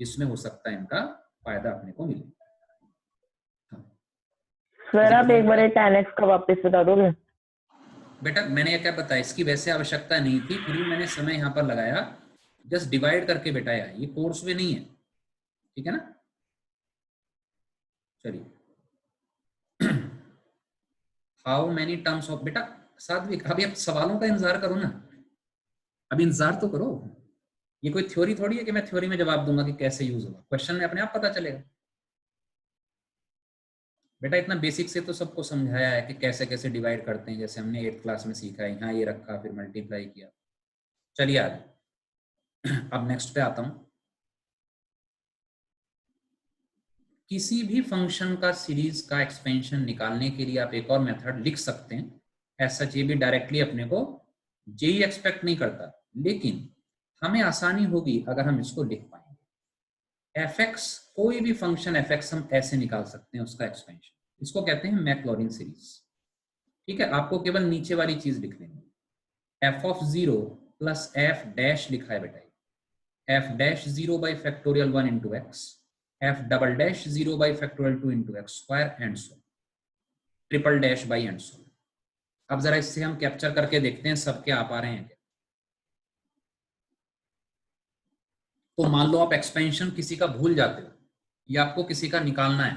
Speaker 1: जिसमें हो सकता है इनका फायदा अपने को मिले।
Speaker 5: सर आप एक बार tan x का वापस बता दोगे।
Speaker 1: बेटा मैंने क्या बताया, इसकी वैसे आवश्यकता नहीं थी, फिर भी मैंने समय यहाँ पर लगाया, जस्ट डिवाइड करके बेटाया, ये कोर्स में नहीं है, ठीक है ना। चलिए हाउ मेनी टर्म्स ऑफ, बेटा सात्विक अभी आप सवालों का इंतजार करो ना, अभी इंतजार तो करो। ये कोई थ्योरी थोड़ी है कि मैं थ्योरी में जवाब दूंगा कि कैसे यूज होगा, क्वेश्चन में अपने आप पता चलेगा। बेटा इतना बेसिक से तो सबको समझाया है कि कैसे कैसे डिवाइड करते हैं, जैसे हमने 8th क्लास में सीखा है, यहाँ ये रखा फिर मल्टीप्लाई किया। चलिए आगे अब नेक्स्ट पे आता हूं। किसी भी फंक्शन का सीरीज का एक्सपेंशन निकालने के लिए आप एक और मेथड लिख सकते हैं, ऐसा ये भी डायरेक्टली अपने को जेई एक्सपेक्ट नहीं करता, लेकिन हमें आसानी होगी अगर हम इसको लिख पाएंगे। एफ(x), कोई भी फंक्शन एफ(x) हम ऐसे निकाल सकते हैं उसका एक्सपेंशन, इसको कहते हैं मैक्लॉरिन सीरीज, ठीक है। आपको केवल नीचे वाली चीज लिख लेंगे, f(0) + f' लिखा है बेटा, f'(0/1 × x, f"(0/2 × x²) and so, triple dash / and so. अब जरा इससे हम कैप्चर करके देखते हैं सब क्या आ पा रहे हैं क्या। तो मान लो आप एक्सपेंशन किसी का भूल जाते हो या आपको किसी का निकालना है,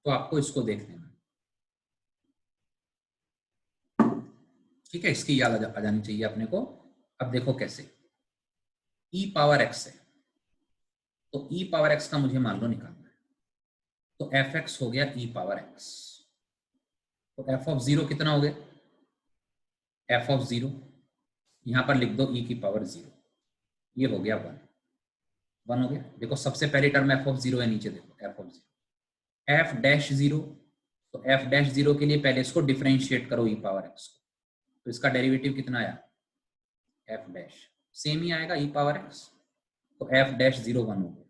Speaker 1: तो आपको इसको देख लेना, ठीक है। इसकी याद आ जानी चाहिए अपने को। अब देखो कैसे, e⁻x है, तो e⁻x का मुझे मान लो निकालना है, तो f(x) हो गया e⁻x, तो f(0) कितना हो गया, f(0) यहां पर लिख दो e⁻0, ये हो गया 1 हो गया। देखो सबसे पहली टर्म f(0) है, नीचे देखो f(0), एफ डैश जीरो, तो एफ डैश जीरो के लिए पहले इसको डिफरेंशिएट करो ई पावर एक्स को, तो इसका डेरिवेटिव कितना आया, एफ डैश सेम ही आएगा ई पावर एक्स, तो एफ डैश जीरो 1 हो गया,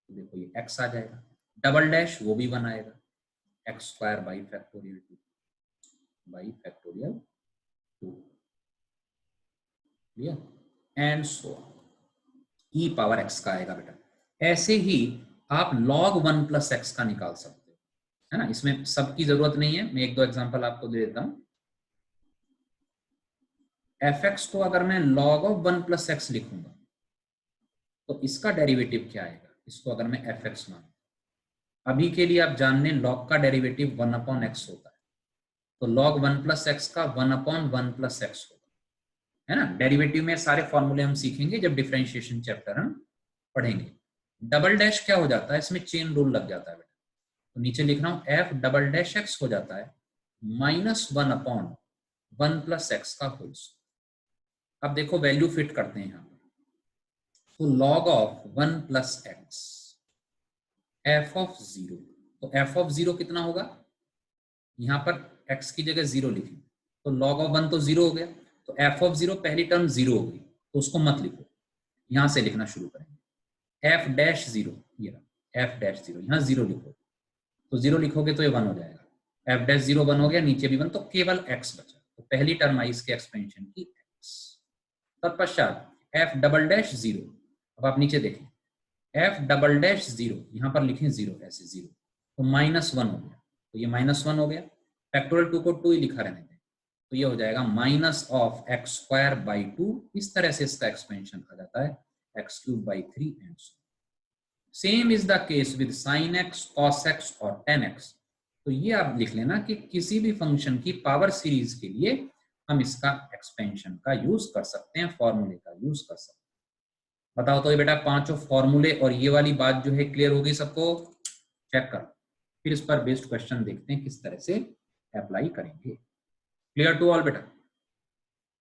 Speaker 1: तो देखो ये एक्स आ जाएगा, डबल डैश वो भी 1 आएगा, x square by factorial 2 by factorial 2, clear, and so E power x का आएगा बेटा। ऐसे ही आप log 1 प्लस एक्स का निकाल सकते हो, है ना, इसमें सबकी जरूरत नहीं है, मैं एक दो एग्जांपल आपको दे देता हूं। एफ एक्स को अगर मैं log ऑफ 1 प्लस एक्स लिखूंगा तो इसका डेरिवेटिव क्या आएगा, इसको अगर मैं एफ एक्स मान, अभी के लिए आप जान लें log का डेरिवेटिव 1 अपॉन एक्स होता है, तो log 1 प्लस एक्स का 1 अपॉन 1 प्लस एक्स होगा, है ना। डेरिवेटिव में सारे फॉर्मूले हम सीखेंगे जब डिफरेंशिएशन चैप्टर हम पढ़ेंगे। डबल डैश क्या हो जाता है, इसमें चेन रूल लग जाता है बेटा, तो नीचे लिख रहा हूं एफ डबल डैश एक्स हो जाता है -1 अपॉन 1 प्लस एक्स का होल स्क्वायर। अब देखो वैल्यू फिट करते हैं यहाँ पर, तो log of 1 plus x F of 0, तो एफ ऑफ 0 कितना होगा, यहाँ पर x की जगह 0 लिखें, तो log ऑफ 1 तो 0 हो गया, तो एफ ऑफ 0 पहली टर्म 0 होगी, तो उसको मत लिखो, यहां से लिखना शुरू करेंगे, एफ डैश 0, ये रहा एफ डैश 0, यहाँ 0 लिखो, तो 0 लिखोगे तो ये 1 हो जाएगा, एफ डैश 0 1 हो गया, नीचे भी 1, तो केवल x बचा, तो पहली टर्म आई इसके एक्सपेंशन की x। तत्पश्चात एफ डबल डैश 0, अब आप नीचे देखें एफ डबल डैश 0, यहाँ पर लिखें 0, ऐसे 0, तो -1 हो गया, तो ये -1 हो गया, फैक्टोरियल 2 को 2 ही लिखा रहने दें, तो ये हो जाएगा minus of x square by 2, इस तरह से इसका एक्सपेंशन आ जाता है x cube by 3 and so. Same is the case with sine x, cos x और टेन एक्स। तो ये आप लिख लेना कि किसी भी फंक्शन की पावर सीरीज के लिए हम इसका एक्सपेंशन का यूज कर सकते हैं, फॉर्मूले का यूज कर सकते हैं। बताओ तो ये बेटा पांचों फॉर्मूले और ये वाली बात जो है क्लियर होगी सबको, चेक करो, फिर इस पर बेस्ड क्वेश्चन देखते हैं किस तरह से अप्लाई करेंगे। क्लियर टू ऑल बेटा,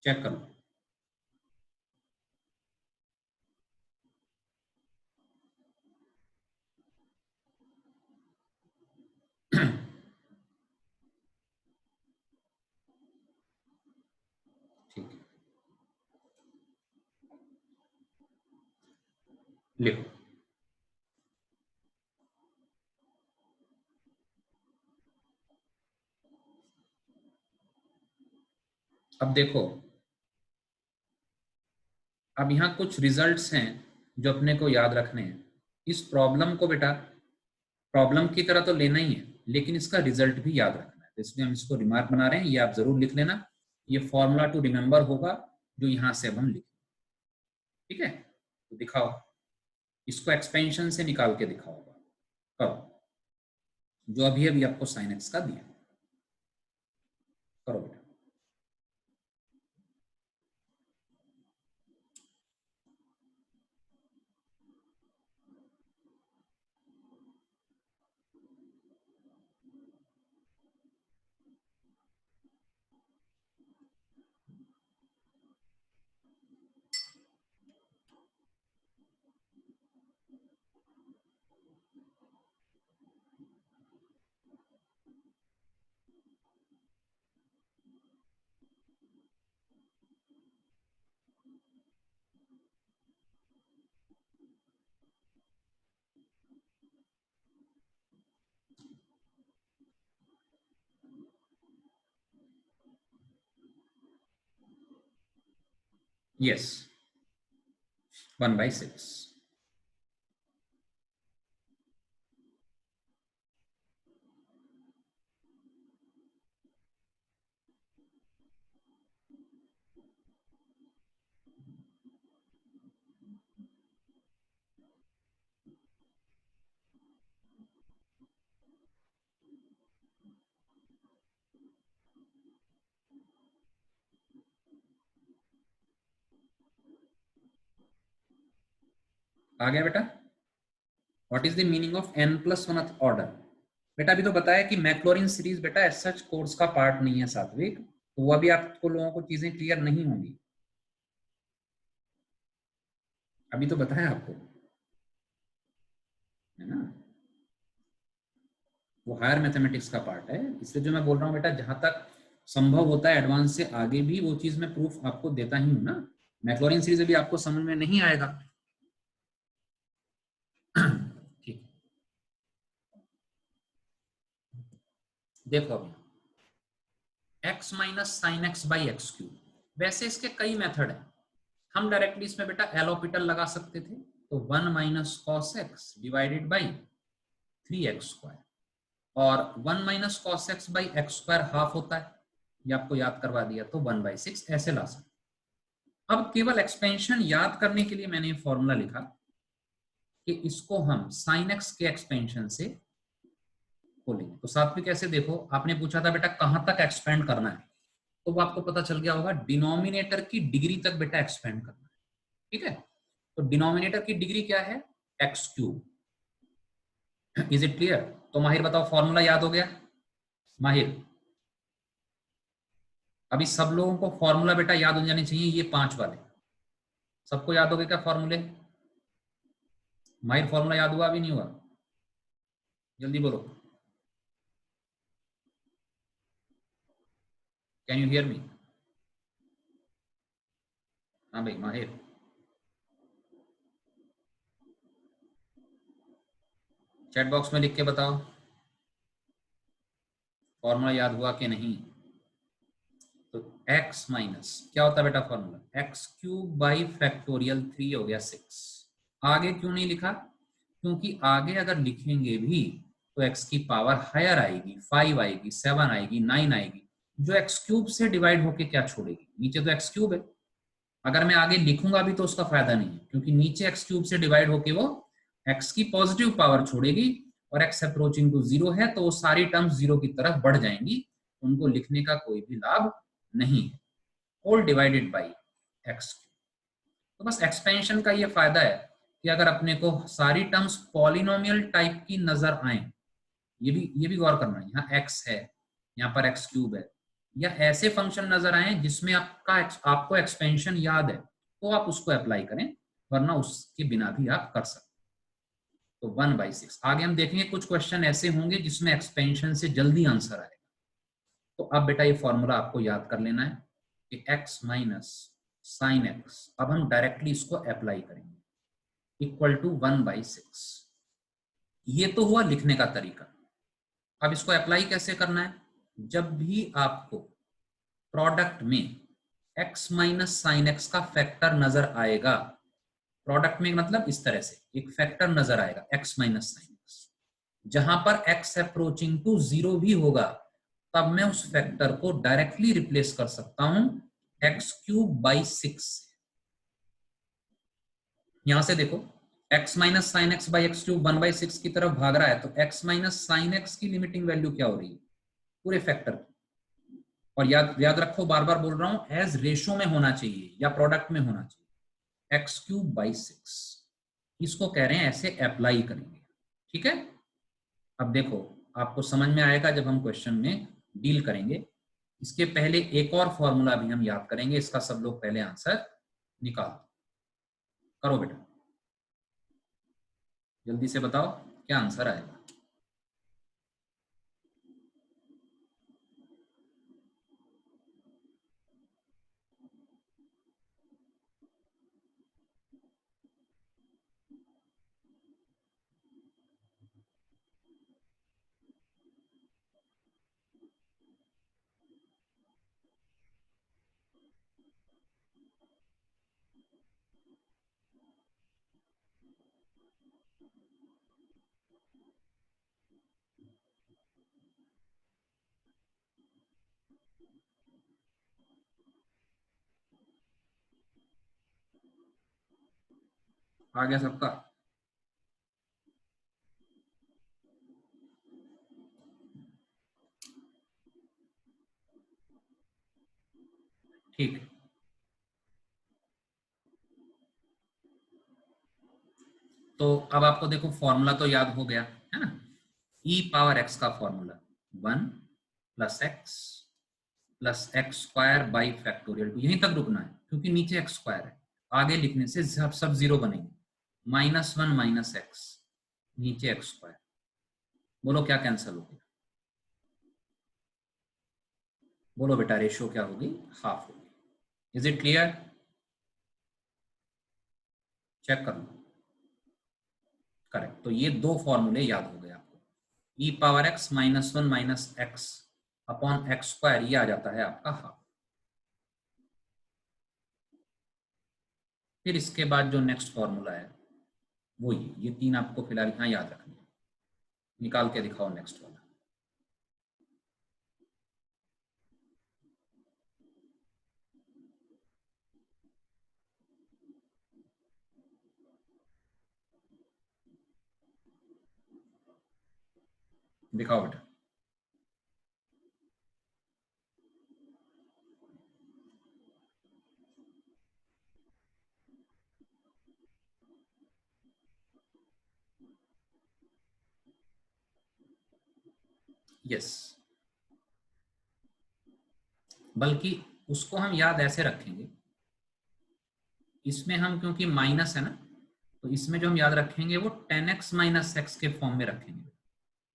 Speaker 1: चेक करो। ठीक है, लिखो। अब देखो, अब यहाँ कुछ रिजल्ट्स हैं जो अपने को याद रखने हैं। इस प्रॉब्लम को बेटा प्रॉब्लम की तरह तो लेना ही है, लेकिन इसका रिजल्ट भी याद रखना है, तो इसलिए हम इसको रिमार्क बना रहे हैं, ये आप जरूर लिख लेना। ये फॉर्मूला टू रिमेंबर होगा जो यहाँ से अब हम लिखें, ठीक है। तो दिखाओ, इसको एक्सपेंशन से निकाल के दिखाओ, करो जो अभी अभी आपको साइन एक्स का दिया, करो बेटा। यस, 1/6। आ गया बेटा। What is the meaning of n+1th order? बेटा अभी तो बताया कि मैक्लॉरिन सीरीज बेटा एज सच कोर्स का पार्ट नहीं है सात्विक, तो वो अभी आपको लोगों को चीजें क्लियर नहीं होंगी, अभी तो बताया आपको, है ना। वो हायर मैथमेटिक्स का पार्ट है, इसलिए जो मैं बोल रहा हूँ बेटा, जहां तक संभव होता है एडवांस से आगे भी वो चीज मैं प्रूफ आपको देता ही हूँ ना। मैक्लॉरिन सीरीज अभी आपको समझ में नहीं आएगा। ठीक, देखो अभी x minus sine x by x cube, वैसे इसके कई मेथड है। हम डायरेक्टली इसमें बेटा एलोपिटल लगा सकते थे, तो 1 minus cos x divided by 3x square, और 1 minus cos x by x square half होता है, ये आपको याद करवा दिया, तो 1/6 ऐसे ला सकते। अब केवल एक्सपेंशन याद करने के लिए मैंने ये फॉर्मूला लिखा कि इसको हम साइन एक्स के एक्सपेंशन से खोलेंगे। तो सात्विक कैसे, देखो आपने पूछा था बेटा कहां तक एक्सपेंड करना है, तो वो आपको पता चल गया होगा, डिनोमिनेटर की डिग्री तक बेटा एक्सपेंड करना है। ठीक है, तो डिनोमिनेटर की डिग्री क्या है, x cube. Is it clear? तो माहिर बताओ, फॉर्मूला याद हो गया? माहिर, अभी सब लोगों को फॉर्मूला बेटा याद हो जाने चाहिए, ये 5 वाले सबको याद हो गए क्या फॉर्मूले? माहिर फॉर्मूला याद हुआ, अभी नहीं हुआ? जल्दी बोलो, कैन यू हियर मी? हाँ भाई माहिर, चैट बॉक्स में लिख के बताओ फॉर्मूला याद हुआ कि नहीं। तो x माइनस क्या होता है बेटा formula, x cube by factorial 3 हो गया 6। आगे क्यों नहीं लिखा? क्योंकि आगे अगर लिखेंगे भी तो x की पावर हायर आएगी, 5 आएगी, 7 आएगी, 9 आएगी, जो x क्यूब से डिवाइड होके क्या छोड़ेगी, नीचे तो x क्यूब है। अगर मैं आगे लिखूंगा भी तो उसका फायदा नहीं है, क्योंकि नीचे x क्यूब से डिवाइड होके वो x की पॉजिटिव पावर छोड़ेगी, और x अप्रोचिंग टू 0 है, तो वो सारी टर्म्स 0 की तरफ बढ़ जाएंगी, उनको लिखने का कोई भी लाभ नहीं है। Whole divided by x. तो बस एक्सपेंशन का ये फायदा है कि अगर अपने को सारी टर्म्स पॉलिनोमियल टाइप की नजर आए, ये भी गौर करना है, यहाँ x है, यहाँ पर x क्यूब है, या ऐसे फंक्शन नजर आए जिसमें आपको एक्सपेंशन याद है, तो आप उसको अप्लाई करें, वरना उसके बिना भी आप कर सकते। तो 1/6। आगे हम देखेंगे कुछ क्वेश्चन ऐसे होंगे जिसमें एक्सपेंशन से जल्दी आंसर आएगा। तो अब बेटा ये फॉर्मूला आपको याद कर लेना है कि x माइनस साइन एक्स, अब हम डायरेक्टली इसको अप्लाई करेंगे, इक्वल टू 1/6। ये तो हुआ लिखने का तरीका। अब इसको अप्लाई कैसे करना है, जब भी आपको प्रोडक्ट में x माइनस साइन एक्स का फैक्टर नजर आएगा, प्रोडक्ट में मतलब इस तरह से एक फैक्टर नजर आएगा x माइनस साइन एक्स, जहां पर x अप्रोचिंग टू 0 भी होगा, तब मैं उस फैक्टर को डायरेक्टली रिप्लेस कर सकता हूं एक्स क्यूब बाई 6। यहां से देखो x minus sine x by x cube 1/6 की तरफ भाग रहा है, तो x माइनस साइन एक्स की लिमिटिंग वैल्यू क्या हो रही है, पूरे फैक्टर की। और याद रखो, बार बार बोल रहा हूं, एज रेशो में होना चाहिए या प्रोडक्ट में होना चाहिए, एक्स क्यूब बाई 6। इसको कह रहे हैं ऐसे अप्लाई करेंगे। ठीक है, अब देखो आपको समझ में आएगा जब हम क्वेश्चन में डील करेंगे। इसके पहले एक और फॉर्मूला भी हम याद करेंगे, इसका सब लोग पहले आंसर निकाल करो बेटा, जल्दी से बताओ क्या आंसर आएगा। आ गया सबका? ठीक, तो अब आपको देखो फॉर्मूला तो याद हो गया है ना, e पावर x का formula 1 plus x plus x square by factorial 2। यहीं तक रुकना है क्योंकि नीचे एक्स स्क्वायर है, आगे लिखने से सब 0 बनेंगे। -1 माइनस एक्स, नीचे एक्स स्क्वायर, बोलो क्या कैंसिल हो गया, बोलो बेटा रेशियो क्या होगी, हाफ होगी। इज इट क्लियर, चेक कर लो। करेक्ट, तो ये दो फॉर्मूले याद हो गए आपको, e power x minus one minus x upon x square, ये आ जाता है आपका हाफ। फिर इसके बाद जो नेक्स्ट फॉर्मूला है वो ये तीन आपको फिलहाल यहाँ याद रखनी है। निकाल के दिखाओ नेक्स्ट वाला। दिखाओ बेटा। यस, बल्कि उसको हम याद ऐसे रखेंगे, इसमें हम क्योंकि माइनस है ना, तो इसमें जो हम याद रखेंगे वो 10x माइनस एक्स के फॉर्म में रखेंगे।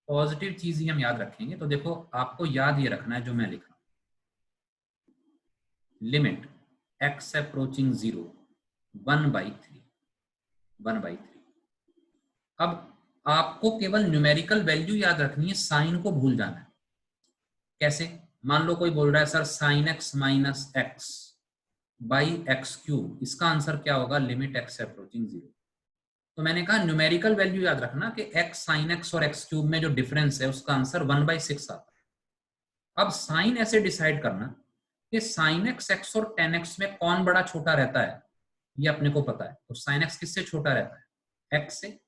Speaker 1: पॉजिटिव चीज ही हम याद रखेंगे। तो देखो आपको याद ये रखना है जो मैं लिख रहा हूं, लिमिट x अप्रोचिंग 0 1/3 1/3। अब आपको केवल न्यूमेरिकल वैल्यू याद रखनी है, साइन को भूल जाना है। कैसे, मान लो कोई बोल रहा है sir sine x minus x by x cube, इसका आंसर क्या होगा, लिमिट एक्स अप्रोचिंग 0। तो मैंने कहा न्यूमेरिकल वैल्यू याद रखना कि x साइन एक्स और एक्स क्यूब में जो डिफरेंस है उसका आंसर 1/6 आता है। अब साइन ऐसे डिसाइड करना कि साइन एक्स और टेन एक्स में कौन बड़ा छोटा रहता है, ये अपने को पता है। तो साइन एक्स किससे छोटा रहता है, x से,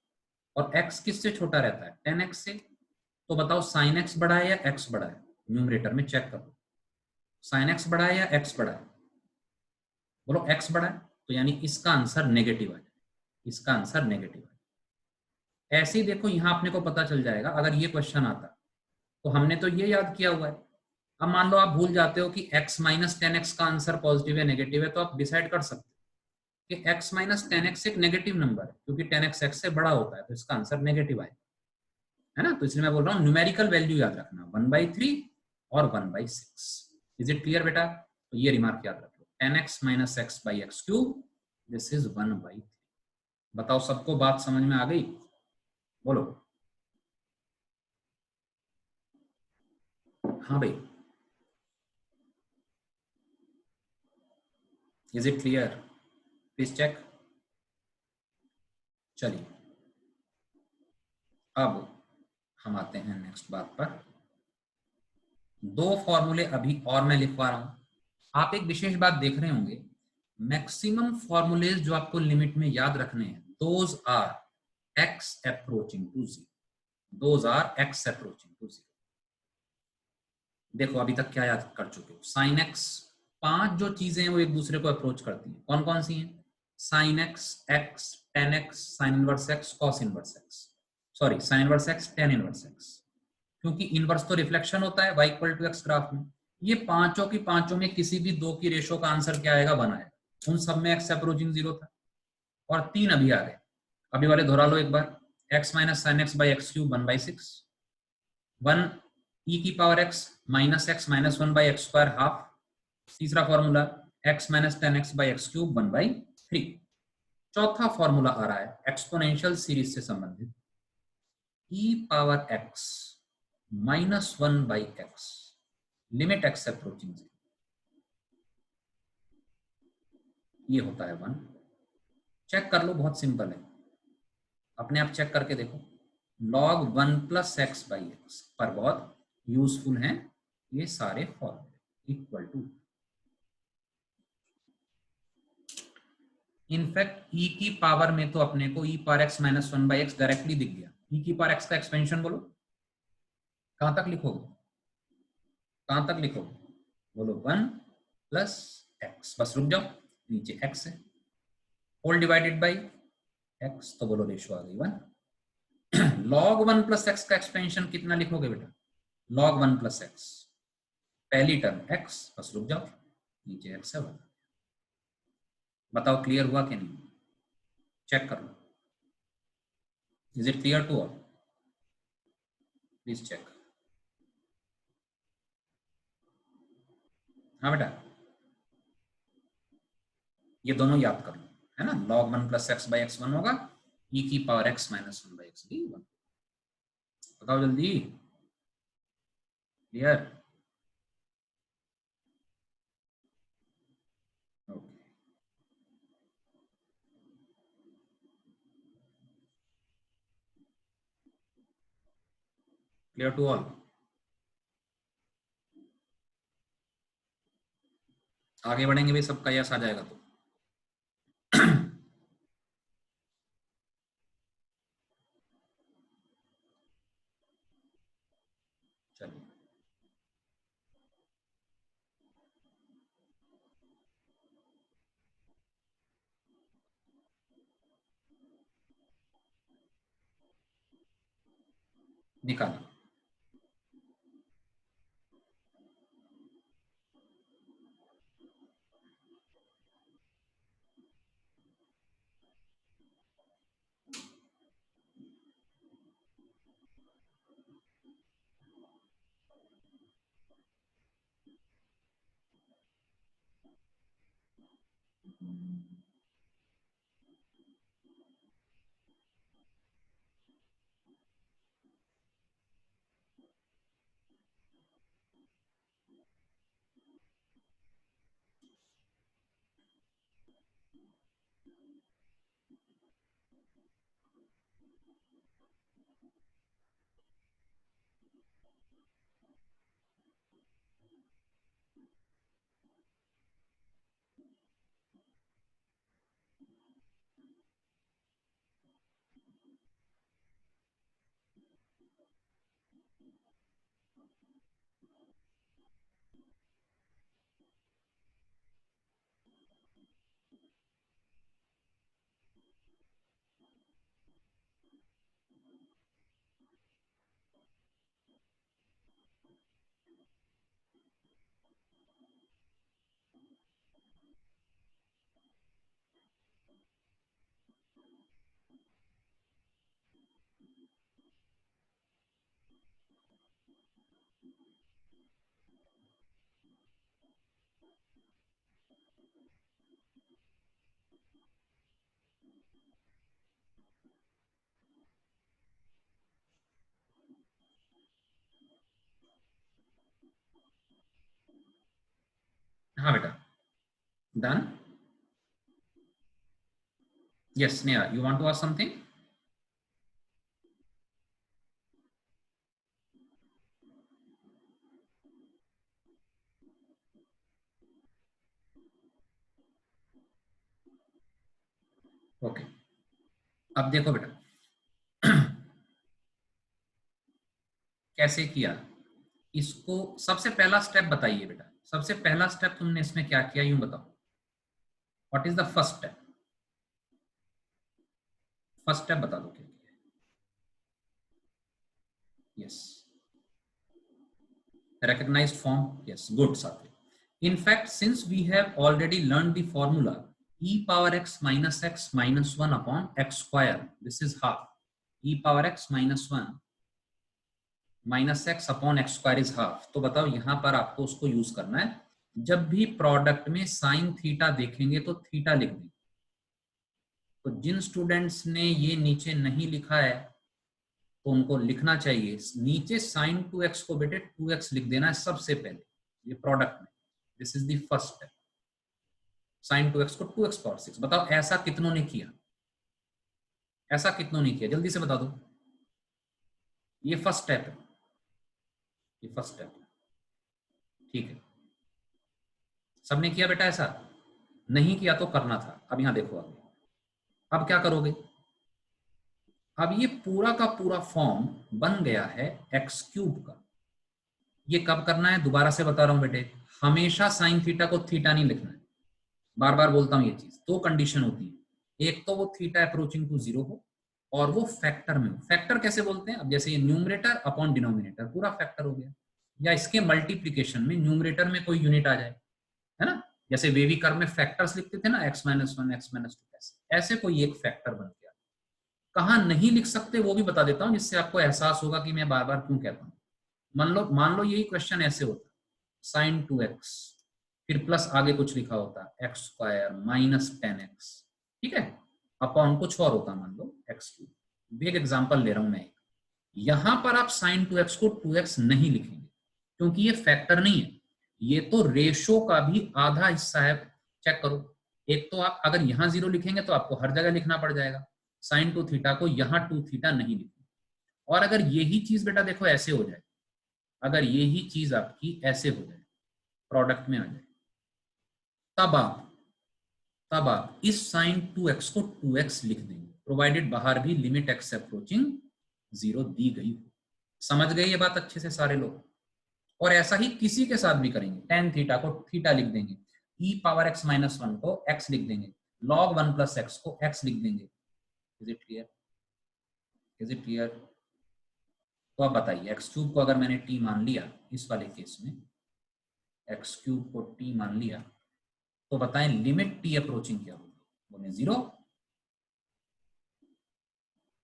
Speaker 1: और x किससे छोटा रहता है, टेन एक्स से। तो बताओ साइन एक्स बड़ा है या x बड़ा है, न्यूमरेटर में चेक करो, साइन एक्स बड़ा है या x बड़ा है, बोलो x बड़ा है, तो यानी इसका आंसर नेगेटिव है, इसका आंसर नेगेटिव है। ऐसे ही देखो यहां अपने को पता चल जाएगा, अगर ये क्वेश्चन आता तो हमने तो ये याद किया हुआ है। अब मान लो आप भूल जाते हो कि x माइनस टेन एक्स का आंसर पॉजिटिव है नेगेटिव है, तो आप डिसाइड कर सकते हो कि x माइनस टेन एक्स एक नेगेटिव नंबर है, क्योंकि टेन एक्स एक्स से बड़ा होता है, तो इसका आंसर नेगेटिव आएगा, है ना। तो इसलिए मैं बोल रहा हूँ न्यूमेरिकल वैल्यू याद रखना, 1/3 और 1/6। इज इट क्लियर बेटा, तो ये रिमार्क याद रखो, ten x minus x by x cube, this is 1/3। बताओ सबको बात समझ में आ गई, बोलो हाँ भाई। Is it clear, please check. चलिए अब हम आते हैं नेक्स्ट बात पर। दो फॉर्मूले अभी और मैं लिखवा रहा हूं। आप एक विशेष बात देख रहे होंगे, मैक्सिमम फॉर्मूलेज जो आपको लिमिट में याद रखने हैं, those are x approaching to 0, those are x approaching to 0। देखो अभी तक क्या याद कर चुके हो, साइन एक्स, 5 जो चीजें हैं वो एक दूसरे को अप्रोच करती हैं, कौन कौन सी हैं, sine x, x, tan x, sine inverse x, cos inverse x, sorry sine inverse x, tan inverse x, क्योंकि इनवर्स तो रिफ्लेक्शन होता है y equal to x graph में। ये पांचों की पांचों में किसी भी दो की रेशो का आंसर क्या आएगा, 1 आएगा। उन सब में x अप्रोचिंग 0 था, और 3 अभी आ गए। अभी वाले दोहरा लो एक बार, x minus sine x by x cube 1/6, 1 e की power x minus x minus 1/x² half, तीसरा formula x minus tan x by x cube 1/3। चौथा फॉर्मूला आ रहा है एक्सपोनेंशियल सीरीज से संबंधित, e power x minus 1/x, limit x approaching 0, ये होता है 1। चेक कर लो, बहुत सिंपल है, अपने आप चेक करके देखो। log 1 plus x by x पर बहुत यूजफुल हैं ये सारे फॉर्मूले, इक्वल टू, इनफैक्ट e की पावर में तो अपने को e power x minus 1/x directly दिख गया। e की पावर x का एक्सपेंशन बोलो, कहां तक लिखोगे, कहां तक लिखोगे, बोलो 1 प्लस एक्स, बस रुक जाओ, नीचे x है, होल डिवाइडेड बाई x, तो बोलो रेशो आ गई 1। log 1 प्लस एक्स का एक्सपेंशन कितना लिखोगे बेटा, log 1 प्लस एक्स, पहली टर्म x, बस रुक जाओ, नीचे x है 1। बताओ क्लियर हुआ कि नहीं, चेक कर लो, is it clear to all. Please check. हाँ बेटा, ये दोनों याद कर लो, है ना। log 1 plus x by x 1 होगा, e की power x minus 1 by x भी 1। बताओ जल्दी। Clear? Okay, clear to all? आगे बढ़ेंगे भाई, सबका यस आ जाएगा तो। चलिए, निकालिए। हाँ बेटा, done. Yes Neha, you want to ask something? Okay, अब देखो बेटा कैसे किया इसको। सबसे पहला स्टेप बताइए बेटा, सबसे पहला स्टेप तुमने इसमें क्या किया, यूं बताओ। What is the first step? First step बता दो क्या किया। Yes, recognized form. Yes, good Satya. In fact, since we have already learned the formula e power x minus 1 upon x square, this is half. E power x minus 1 minus x upon x square is half. तो बताओ यहां पर आपको उसको use करना है। जब भी प्रोडक्ट में साइन थीटा देखेंगे तो थीटा लिख देंगे। तो जिन स्टूडेंट्स ने ये नीचे नहीं लिखा है तो उनको लिखना चाहिए नीचे sin 2x को बेटे 2x लिख देना है सबसे पहले, ये प्रोडक्ट में। This is the first step. sin 2x को 2x पावर 6। बताओ ऐसा कितनों ने किया? ऐसा कितनों ने किया, जल्दी से बता दो। ये फर्स्ट स्टेप है, ये फर्स्ट स्टेप है, ठीक है। सबने किया बेटा? ऐसा नहीं किया तो करना था। अब यहां देखो आगे, अब क्या करोगे? अब ये पूरा का पूरा फॉर्म बन गया है एक्स क्यूब का। ये कब करना है, दोबारा से बता रहा हूं बेटे, हमेशा साइन थीटा को थीटा नहीं लिखना है। बार बार बोलता हूं ये चीज। दो कंडीशन होती है, एक तो वो थीटा अप्रोचिंग टू 0 हो और वो फैक्टर में हो। फैक्टर कैसे बोलते हैं? अब जैसे ये न्यूमरेटर अपॉन डिनोमिनेटर पूरा फैक्टर हो गया, या इसके मल्टीप्लीकेशन में न्यूमरेटर में कोई यूनिट आ जाए, है ना। जैसे वेवी कर्व में फैक्टर्स लिखते थे ना, x-1 x-2, ऐसे कोई एक फैक्टर बन गया। कहाँ नहीं लिख सकते वो भी बता देता हूँ, जिससे आपको एहसास होगा कि मैं बार बार क्यों कहता हूँ। मान लो यही क्वेश्चन ऐसे होता, sin 2x, फिर प्लस आगे कुछ लिखा होता x स्क्वायर माइनस 10x, ठीक है, अपॉन कुछ और होता, मान लो x3। एक एग्जांपल ले रहा हूं मैं। यहां पर आप sin 2x को 2x नहीं लिखेंगे, क्योंकि ये फैक्टर नहीं है, ये तो रेशो का भी आधा हिस्सा है। चेक करो, एक तो आप अगर यहां 0 लिखेंगे तो आपको हर जगह लिखना पड़ जाएगा, sin 2 थीटा को यहां 2 थीटा नहीं लिखेंगे। और अगर यही चीज बेटा देखो ऐसे हो जाए, अगर यही चीज आपकी ऐसे हो जाए, प्रोडक्ट में आ जाए, तब आप इस sin 2x को 2x लिख देंगे, प्रोवाइडेड बाहर भी लिमिट x अप्रोचिंग 0 दी गई हो। समझ गए ये बात अच्छे से सारे लोग? और ऐसा ही किसी के साथ भी करेंगे, tan थीटा को थीटा लिख देंगे, e पावर x माइनस 1 को x लिख देंगे, log 1 प्लस x को x लिख देंगे। Is it clear? Is it clear? तो आप बताइए, एक्स क्यूब को अगर मैंने t मान लिया, इस वाले केस में एक्स क्यूब को t मान लिया, तो बताएं लिमिट t अप्रोचिंग क्या होगी? बोले 0,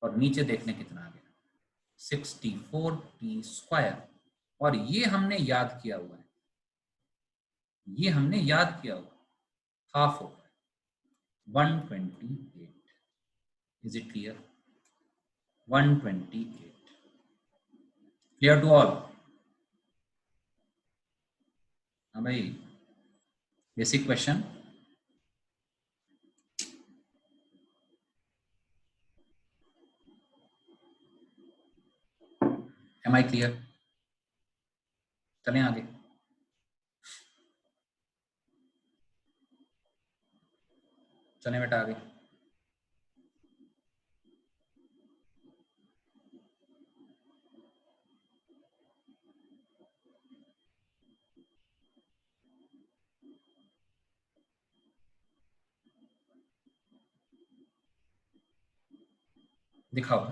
Speaker 1: और नीचे देखने कितना आ गया, 64t स्क्वायर। और ये हमने याद किया हुआ है, ये हमने याद किया हुआ, हाफ होगा 128। Is it clear? 128 clear to all? हाँ भाई, basic question. Am I clear? चलें आगे। चलें बेटा आगे। दिखाओ।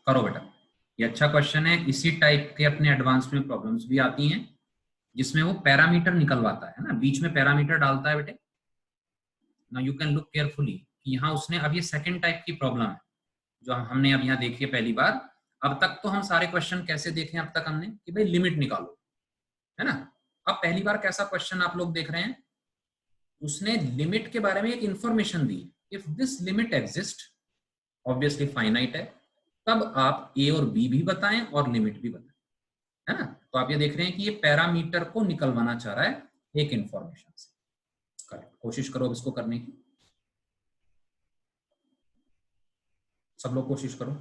Speaker 1: करो बेटा, ये अच्छा क्वेश्चन है। इसी टाइप के अपने एडवांस में प्रॉब्लम्स भी आती हैं, जिसमें वो पैरामीटर निकलवाता है ना, बीच में पैरामीटर डालता है बेटे। Now you can look carefully कि यहाँ उसने, अब ये सेकंड टाइप की प्रॉब्लम है जो हमने अब यहाँ देखी है पहली बार। अब तक तो हम सारे क्वेश्चन कैसे देखे, अब तक हमने कि भाई लिमिट निकालो, है ना। अब पहली बार कैसा क्वेश्चन आप लोग देख रहे हैं, उसने लिमिट के बारे में एक information the. If this limit exist, obviously finite है, तब आप ए और बी भी बताएं और लिमिट भी बताएं, है ना। तो आप ये देख रहे हैं कि ये पैरामीटर को निकलवाना चाह रहा है एक इंफॉर्मेशन से। करेक्ट, कोशिश करो अब इसको करने की, सब लोग कोशिश करो।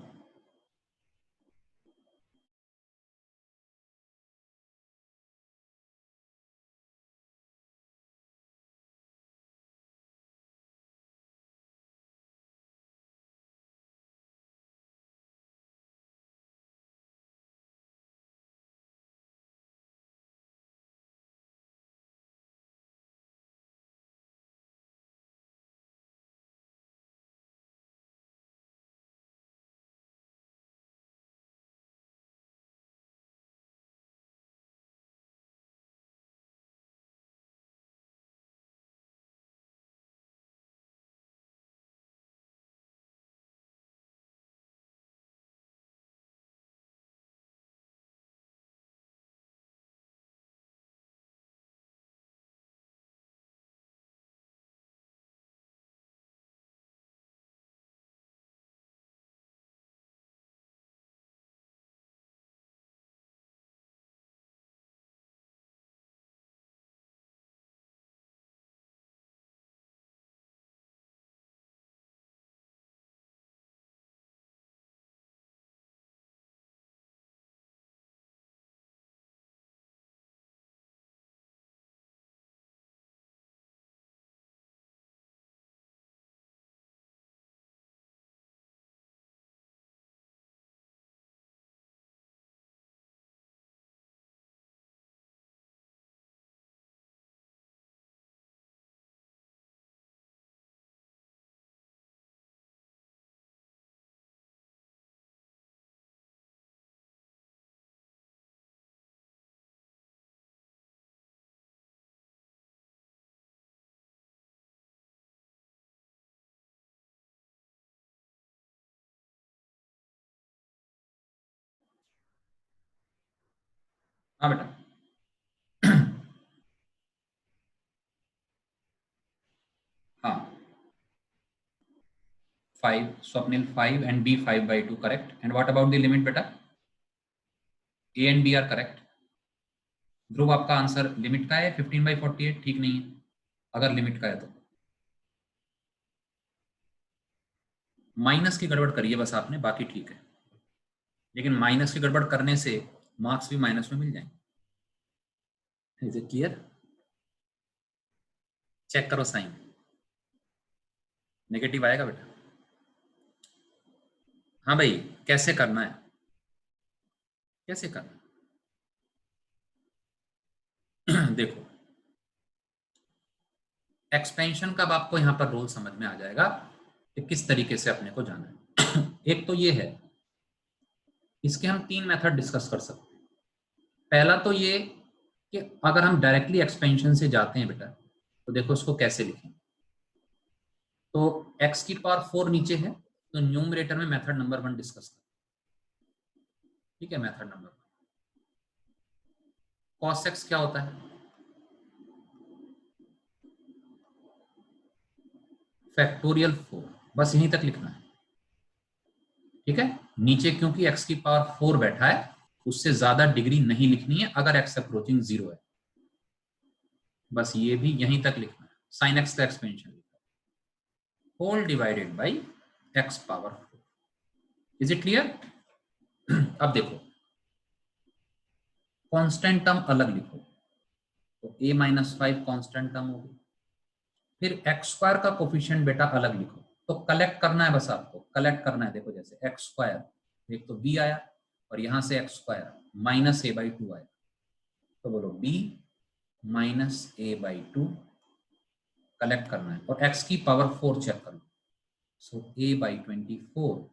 Speaker 1: हाँ बेटा, हाँ 5, Swapnil 5 and b 5/2 correct. And what about the limit बेटा? a and b are correct. ध्रुव आपका आंसर लिमिट का है 15/48, ठीक नहीं है अगर लिमिट का है तो। माइनस की गड़बड़ करिए बस आपने, बाकी ठीक है, लेकिन माइनस की गड़बड़ करने से मार्क्स भी माइनस में मिल जाएंगे। Is it clear? चेक करो साइन, नेगेटिव आएगा बेटा। हाँ भाई, कैसे करना है, कैसे करना है? देखो, एक्सपेंशन का अब आपको यहां पर रूल समझ में आ जाएगा कि किस तरीके से अपने को जाना है। एक तो ये है, इसके हम 3 मेथड डिस्कस कर सकते हैं। पहला तो ये कि अगर हम डायरेक्टली एक्सपेंशन से जाते हैं बेटा, तो देखो इसको कैसे लिखें। तो x की पावर 4 नीचे है, तो न्यूमरेटर में मेथड नंबर 1 डिस्कस करें। ठीक है, मेथड नंबर 1 cos x क्या होता है? फैक्टोरियल 4, बस यहीं तक लिखना है। ठीक है, नीचे क्योंकि x की पावर 4 बैठा है, उससे ज्यादा डिग्री नहीं लिखनी है अगर x अप्रोचिंग 0 है, बस ये भी यहीं तक लिखना है। साइन x का expansion whole divided by x power 4। Is it clear? अब देखो, कांस्टेंट टर्म अलग लिखो, तो a-5 कांस्टेंट टर्म होगी। फिर x स्क्वायर का कोफिशिएंट बेटा अलग लिखो, तो कलेक्ट करना है, बस आपको कलेक्ट करना है। देखो जैसे x स्क्वायर, एक तो b आया और यहां से x स्क्वायर माइनस a/2 आया, तो बोलो b माइनस a/2 कलेक्ट करना है। और x की पावर 4 चेक करो, सो a/24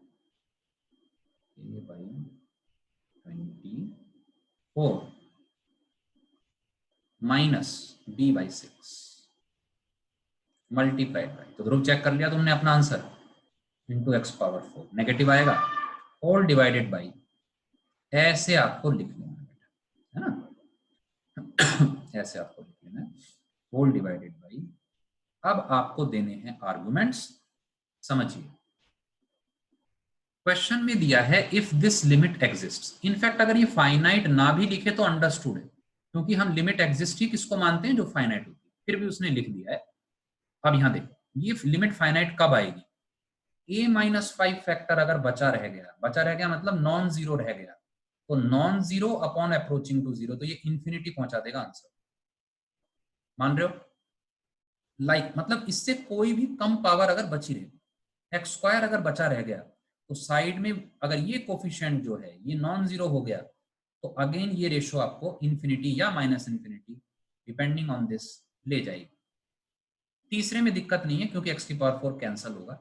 Speaker 1: minus b/6 multiplied by, तो ध्रुव चेक कर लिया तुमने अपना answer, into x power 4, negative आएगा, होल डिवाइडेड बाई, ऐसे आपको लिख लेना है ना, ऐसे आपको लिख लेना है, होल डिवाइडेड बाई। अब आपको देने हैं आर्गुमेंट्स, समझिए। क्वेश्चन में दिया है if this limit exists. In fact अगर ये फाइनाइट ना भी लिखे तो अंडरस्टूड है, क्योंकि हम लिमिट एग्जिस्ट ही किसको मानते हैं, जो फाइनाइट होती है, फिर भी उसने लिख दिया है। अब यहां देखो, ये लिमिट फाइनाइट कब आएगी? a-5 फैक्टर अगर बचा रह गया मतलब नॉन जीरो रह गया, तो non zero upon approaching to zero, तो ये इंफिनिटी पहुंचा देगा आंसर। मान रहे हो? मतलब इससे कोई भी कम पावर अगर बची रहे, एक्स स्क्वायर अगर बचा रह गया, तो साइड में अगर ये कोफिशिएंट जो है ये नॉन जीरो हो गया, तो अगेन ये रेशो आपको इंफिनिटी या minus infinity depending on this ले जाएगी। तीसरे में दिक्कत नहीं है क्योंकि x की पावर 4 कैंसिल होगा।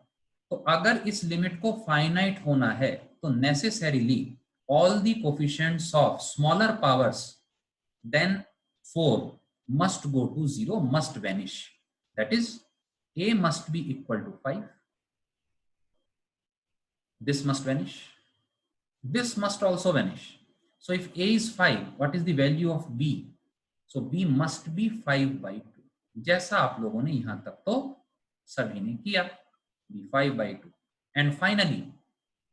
Speaker 1: तो अगर इस लिमिट को फाइनाइट होना है तो necessarily all the coefficients of smaller powers than 4 must go to 0, must vanish. That is, a must be equal to 5. This must vanish. This must also vanish. So if a is 5, what is the value of b? So b must be 5/2. जैसा आप लोगों ने यहां तक तो सभी ने किया, b 5/2. And finally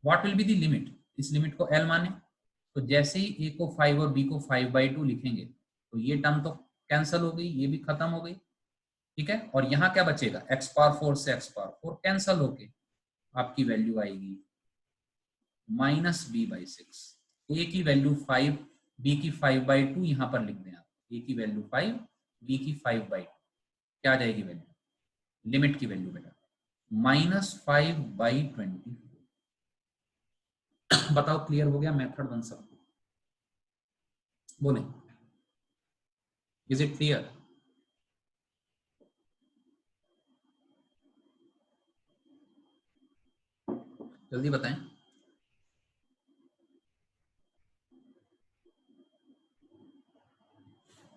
Speaker 1: what will be the limit? इस लिमिट को l माने, तो जैसे ही a को 5 और b को 5/2 लिखेंगे तो ये टर्म तो कैंसिल हो गई, ये भी खत्म हो गई। ठीक है, और यहां क्या बचेगा? x पावर 4 से x पावर 4 कैंसिल होके आपकी वैल्यू आएगी माइनस b/6। a की वैल्यू 5, b की 5/2 यहां पर लिख दें आप, a की वैल्यू 5, b की 5/2, क्या आ जाएगी वैल्यू? लिमिट की वैल्यू बेटा -5/24। बताओ क्लियर हो गया? मेथड बन सकता, बोले इज इट क्लियर? जल्दी बताएं।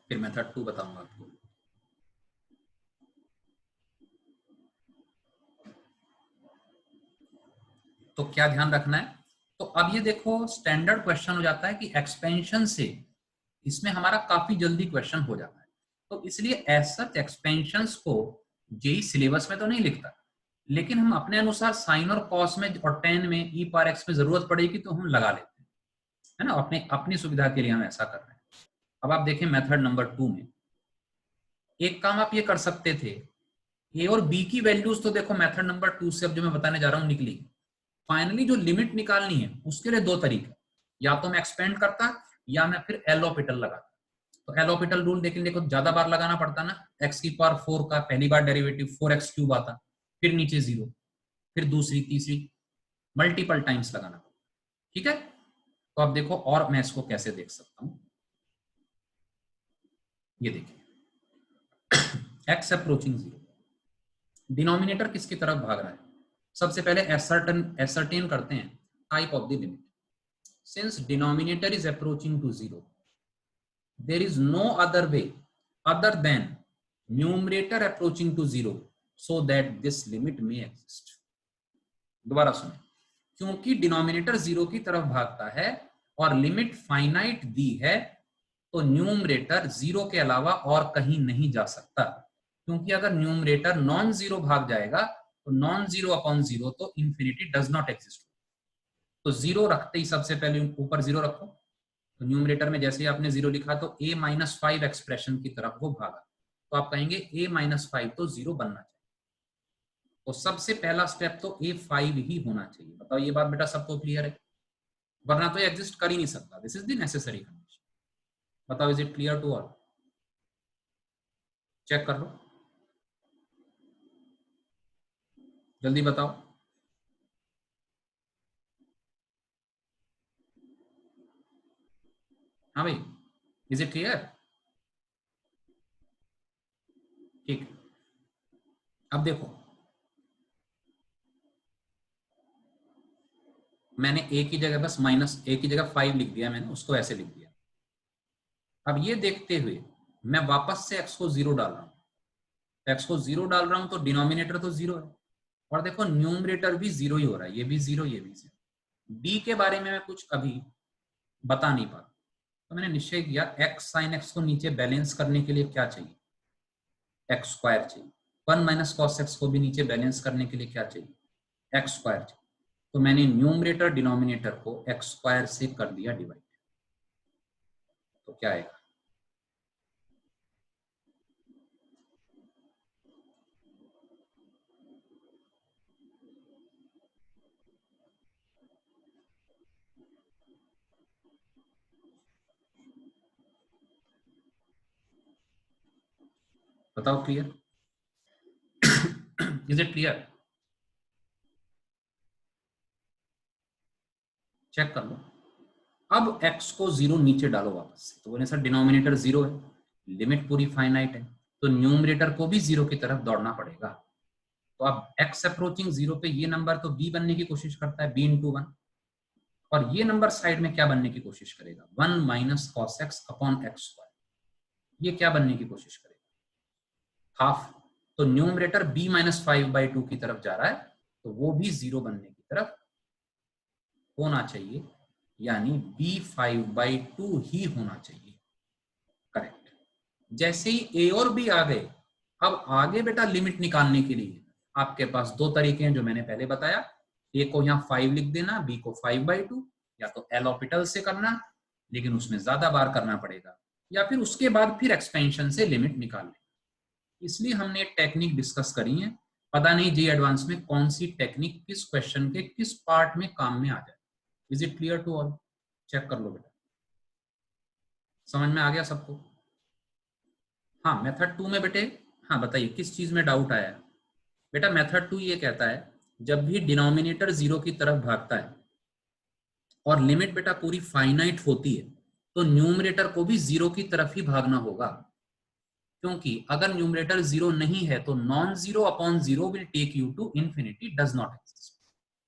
Speaker 1: फिर मेथड 2 बताऊंगा आपको। तो क्या ध्यान रखना है? तो अब ये देखो, स्टैंडर्ड क्वेश्चन हो जाता है कि एक्सपेंशन से इसमें हमारा काफी जल्दी क्वेश्चन हो जाता है। तो इसलिए ऐसा एक्सपेंशंस को जेई सिलेबस में तो नहीं लिखता, लेकिन हम अपने अनुसार साइन और कॉस में और टेन में ई पावर एक्स में जरूरत पड़ेगी तो हम लगा लेते हैं, है ना, अपने अपनी सुविधा के लिए हम ऐसा कर रहे हैं। अब आप देखें मेथड नंबर 2 में एक काम आप ये कर सकते थे, ए और बी की वैल्यूज तो देखो मेथड नंबर 2 से अब जो मैं बताने जा रहा हूं निकली। फाइनली जो लिमिट निकालनी है उसके लिए दो तरीके, या तो मैं एक्सपेंड करता या मैं फिर एल ऑपिटल लगाता। तो एल ऑपिटल रूल लेकिन देखो ज्यादा बार लगाना पड़ता ना, x की पावर 4 का पहली बार डेरिवेटिव 4x क्यूब आता, फिर नीचे 0, फिर दूसरी तीसरी मल्टीपल टाइम्स लगाना, ठीक है। तो अब देखो और मैं इसको कैसे देख सकता हूं, ये देखिए x अप्रोचिंग 0, डिनोमिनेटर किसकी तरफ भाग रहा है। सबसे पहले एसर्टेन करते हैं type of the limit. Since denominator is approaching to 0, there is no other way other than numerator approaching to 0 so that this limit may exist। दोबारा सुने, क्योंकि डिनोमिनेटर 0 की तरफ भागता है और लिमिट फाइनाइट दी है, तो न्यूमरेटर 0 के अलावा और कहीं नहीं जा सकता, क्योंकि अगर न्यूमरेटर नॉन जीरो भाग जाएगा तो नॉन जीरो अपॉन 0 तो इंफिनिटी डज नॉट एग्जिस्ट। तो 0 रखते ही सबसे पहले ऊपर 0 रखो, तो न्यूमरेटर में जैसे ही आपने 0 लिखा तो a-5 एक्सप्रेशन की तरफ वो भागा, तो आप कहेंगे a-5 तो 0 बनना चाहिए। तो सबसे पहला स्टेप तो a5 ही होना चाहिए। बताओ ये बात बेटा सबको क्लियर है, वरना तो ये एग्जिस्ट कर ही नहीं सकता। This is the necessary condition. बताओ is it clear to all? Check कर लो, जल्दी बताओ। हाँ भाई, इज इट क्लियर? ठीक, अब देखो मैंने a की जगह बस -a की जगह 5 लिख दिया, मैंने उसको ऐसे लिख दिया। अब ये देखते हुए मैं वापस से x को 0 डाल रहा हूं, x को 0 डाल रहा हूं तो डिनोमिनेटर तो 0 है, और देखो न्यूमरेटर भी 0 ही हो रहा है, ये भी 0 ये भी 0। b के बारे में मैं कुछ अभी बता नहीं पा, तो मैंने निश्चय किया x sin x को नीचे बैलेंस करने के लिए क्या चाहिए, x स्क्वायर चाहिए। 1 - cos x को भी नीचे बैलेंस करने के लिए क्या चाहिए, x स्क्वायर चाहिए। तो मैंने न्यूमरेटर डिनोमिनेटर को x स्क्वायर से कर दिया डिवाइड, तो क्या आएगा, बताओ clear? Is it clear? Check कर लो। अब x को 0 नीचे डालो वापस से, तो बोले सर डिनोमिनेटर 0 है, लिमिट पूरी फाइनाइट है, तो न्यूमरेटर को भी 0 की तरफ दौड़ना पड़ेगा। तो अब x अप्रोचिंग 0 पे ये नंबर तो b बनने की कोशिश करता है, b × 1, और ये नंबर साइड में क्या बनने की कोशिश करेगा, 1 - cos x upon x square. ये क्या बनने की कोशिश करेगा, हाफ। तो न्यूमरेटर b-5/2 की तरफ जा रहा है, तो वो भी 0 बनने की तरफ होना चाहिए, यानी b5/2 ही होना चाहिए, करेक्ट। जैसे ही a और b आ गए, अब आगे बेटा लिमिट निकालने के लिए आपके पास दो तरीके हैं जो मैंने पहले बताया, a को यहाँ 5 लिख देना, b को 5/2, या तो एल ऑपिटल से करना, लेकिन उसमें ज्यादा बार करना पड़ेगा, या फिर उसके बाद फिर एक्सपेंशन से लिमिट निकाल लेना। इसलिए हमने एक टेक्निक डिस्कस करी है, पता नहीं जी एडवांस में कौन सी टेक्निक किस क्वेश्चन के किस पार्ट में काम में आ जाए। Is it clear to all? Check कर लो बेटा, समझ में आ गया सबको? हाँ, मेथड 2 में बेटे, हाँ बताइए किस चीज में डाउट आया? बेटा मेथड 2 ये कहता है जब भी डिनोमिनेटर 0 की तरफ भागता है और लिमिट बेटा पूरी फाइनाइट होती है, तो न्यूमरेटर को भी 0 की तरफ ही भागना होगा, क्योंकि अगर न्यूमरेटर 0 नहीं है तो non zero upon 0 will take you to infinity, does not exist.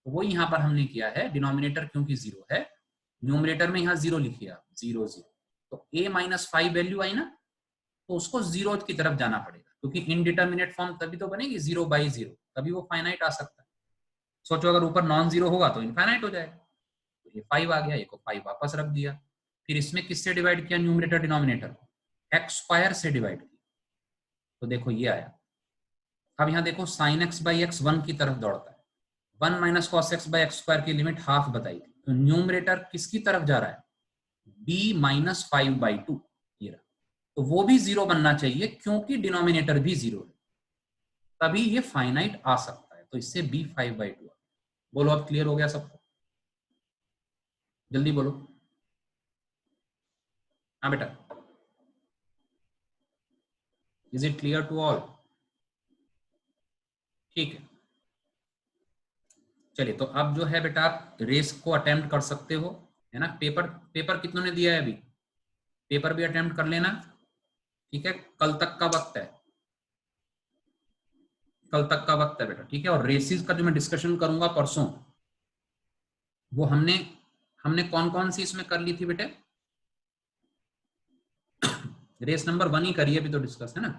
Speaker 1: तो वो यहाँ पर हमने किया है, डिनोमिनेटर क्योंकि 0 है, न्यूमरेटर में यहाँ 0 लिखिए आप, 0 0, तो a-5 वैल्यू आई ना, तो उसको 0 की तरफ जाना पड़ेगा, क्योंकि इनडिटर्मिनेट फॉर्म तभी तो बनेगी 0/0, तभी वो फाइनाइट आ सकता है। सोचो अगर ऊपर नॉन जीरो होगा तो इनफाइनाइट हो जाएगा। तो ये 5 आ गया, ये को 5 वापस रख दिया, फिर इसमें किससे डिवाइड किया न्यूमरेटर डिनोमिनेटर, एक्स स्क्वायर से डिवाइड किया, तो देखो ये आया। अब यहाँ देखो साइन एक्स बाई एक्स 1 की तरफ दौड़ता है, 1 minus cos x by x square की लिमिट हाफ बताई थी, तो न्यूमरेटर किसकी तरफ जा रहा है, b माइनस 5/2, ये रहा। तो वो भी 0 बनना चाहिए क्योंकि डिनोमिनेटर भी 0 है, तभी ये फाइनाइट आ सकता है, तो इससे b 5/2। बोलो अब क्लियर हो गया सबको, जल्दी बोलो। हाँ बेटा, is it clear to all? ठीक है, चलिए तो अब जो है बेटा आप रेस को अटेम्प्ट कर सकते हो, है ना। पेपर कितनों ने दिया है अभी, पेपर भी अटेम्प्ट कर लेना, ठीक है। कल तक का वक्त है, कल तक का वक्त है बेटा, ठीक है। और रेसिस का जो मैं डिस्कशन करूंगा परसों, वो हमने कौन कौन सी इसमें कर ली थी बेटे, रेस नंबर 1 ही करिए अभी तो डिस्कस, है ना।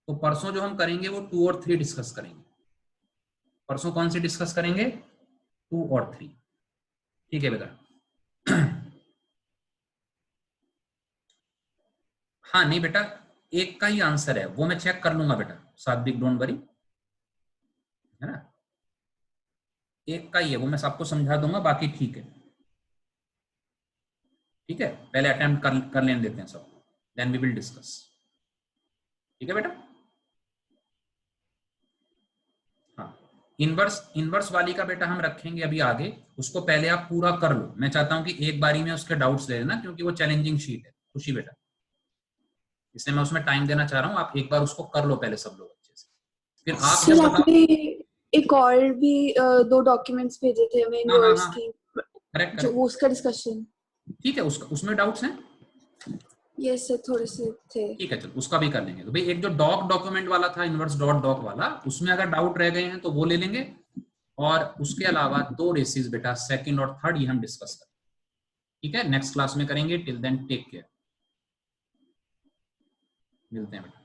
Speaker 1: तो परसों जो हम करेंगे वो 2 और 3 डिस्कस करेंगे। परसों कौन सी डिस्कस करेंगे, 2 और 3, ठीक है बेटा। हाँ नहीं बेटा, एक का ही आंसर है, वो मैं चेक कर लूंगा बेटा, सात्विक डोंट वरी, है ना। एक का ही है, वो मैं सबको समझा दूंगा, बाकी ठीक है, ठीक है। पहले अटेम्प्ट कर लेने देते हैं सबको, देन वी विल डिस्कस, ठीक है बेटा। हाँ, इनवर्स वाली का बेटा हम रखेंगे अभी आगे, उसको पहले आप पूरा कर लो। मैं चाहता हूं कि एक बारी में उसके डाउट्स ले लेना, क्योंकि वो चैलेंजिंग शीट है खुशी बेटा, इसलिए मैं उसमें टाइम देना चाह रहा हूँ। आप एक बार उसको कर लो पहले सब लोग अच्छे से, फिर आप जब
Speaker 2: सर
Speaker 1: बताओ।
Speaker 2: आपने एक और भी 2 डॉक्यूमेंट्स भेजे थे हमें
Speaker 1: हाँ हाँ
Speaker 2: इनवर्स
Speaker 1: हाँ,
Speaker 2: की,
Speaker 1: करेक्ट
Speaker 2: जो
Speaker 1: करेक्ट,
Speaker 2: उसका डिस्कशन।
Speaker 1: ठीक है, उसमें डाउट्स हैं,
Speaker 2: यस सर, थोड़े से थे।
Speaker 1: ठीक है, चलो उसका भी कर लेंगे। तो भाई एक जो डॉक्यूमेंट वाला था, इनवर्स डॉट डॉक वाला, उसमें अगर डाउट रह गए हैं तो वो ले लेंगे, और उसके अलावा 2 रेसिस बेटा, सेकंड और थर्ड, ये हम डिस्कस करेंगे, ठीक है। नेक्स्ट क्लास में करेंगे, टिल देन टेक केयर, मिलते हैं बेटा।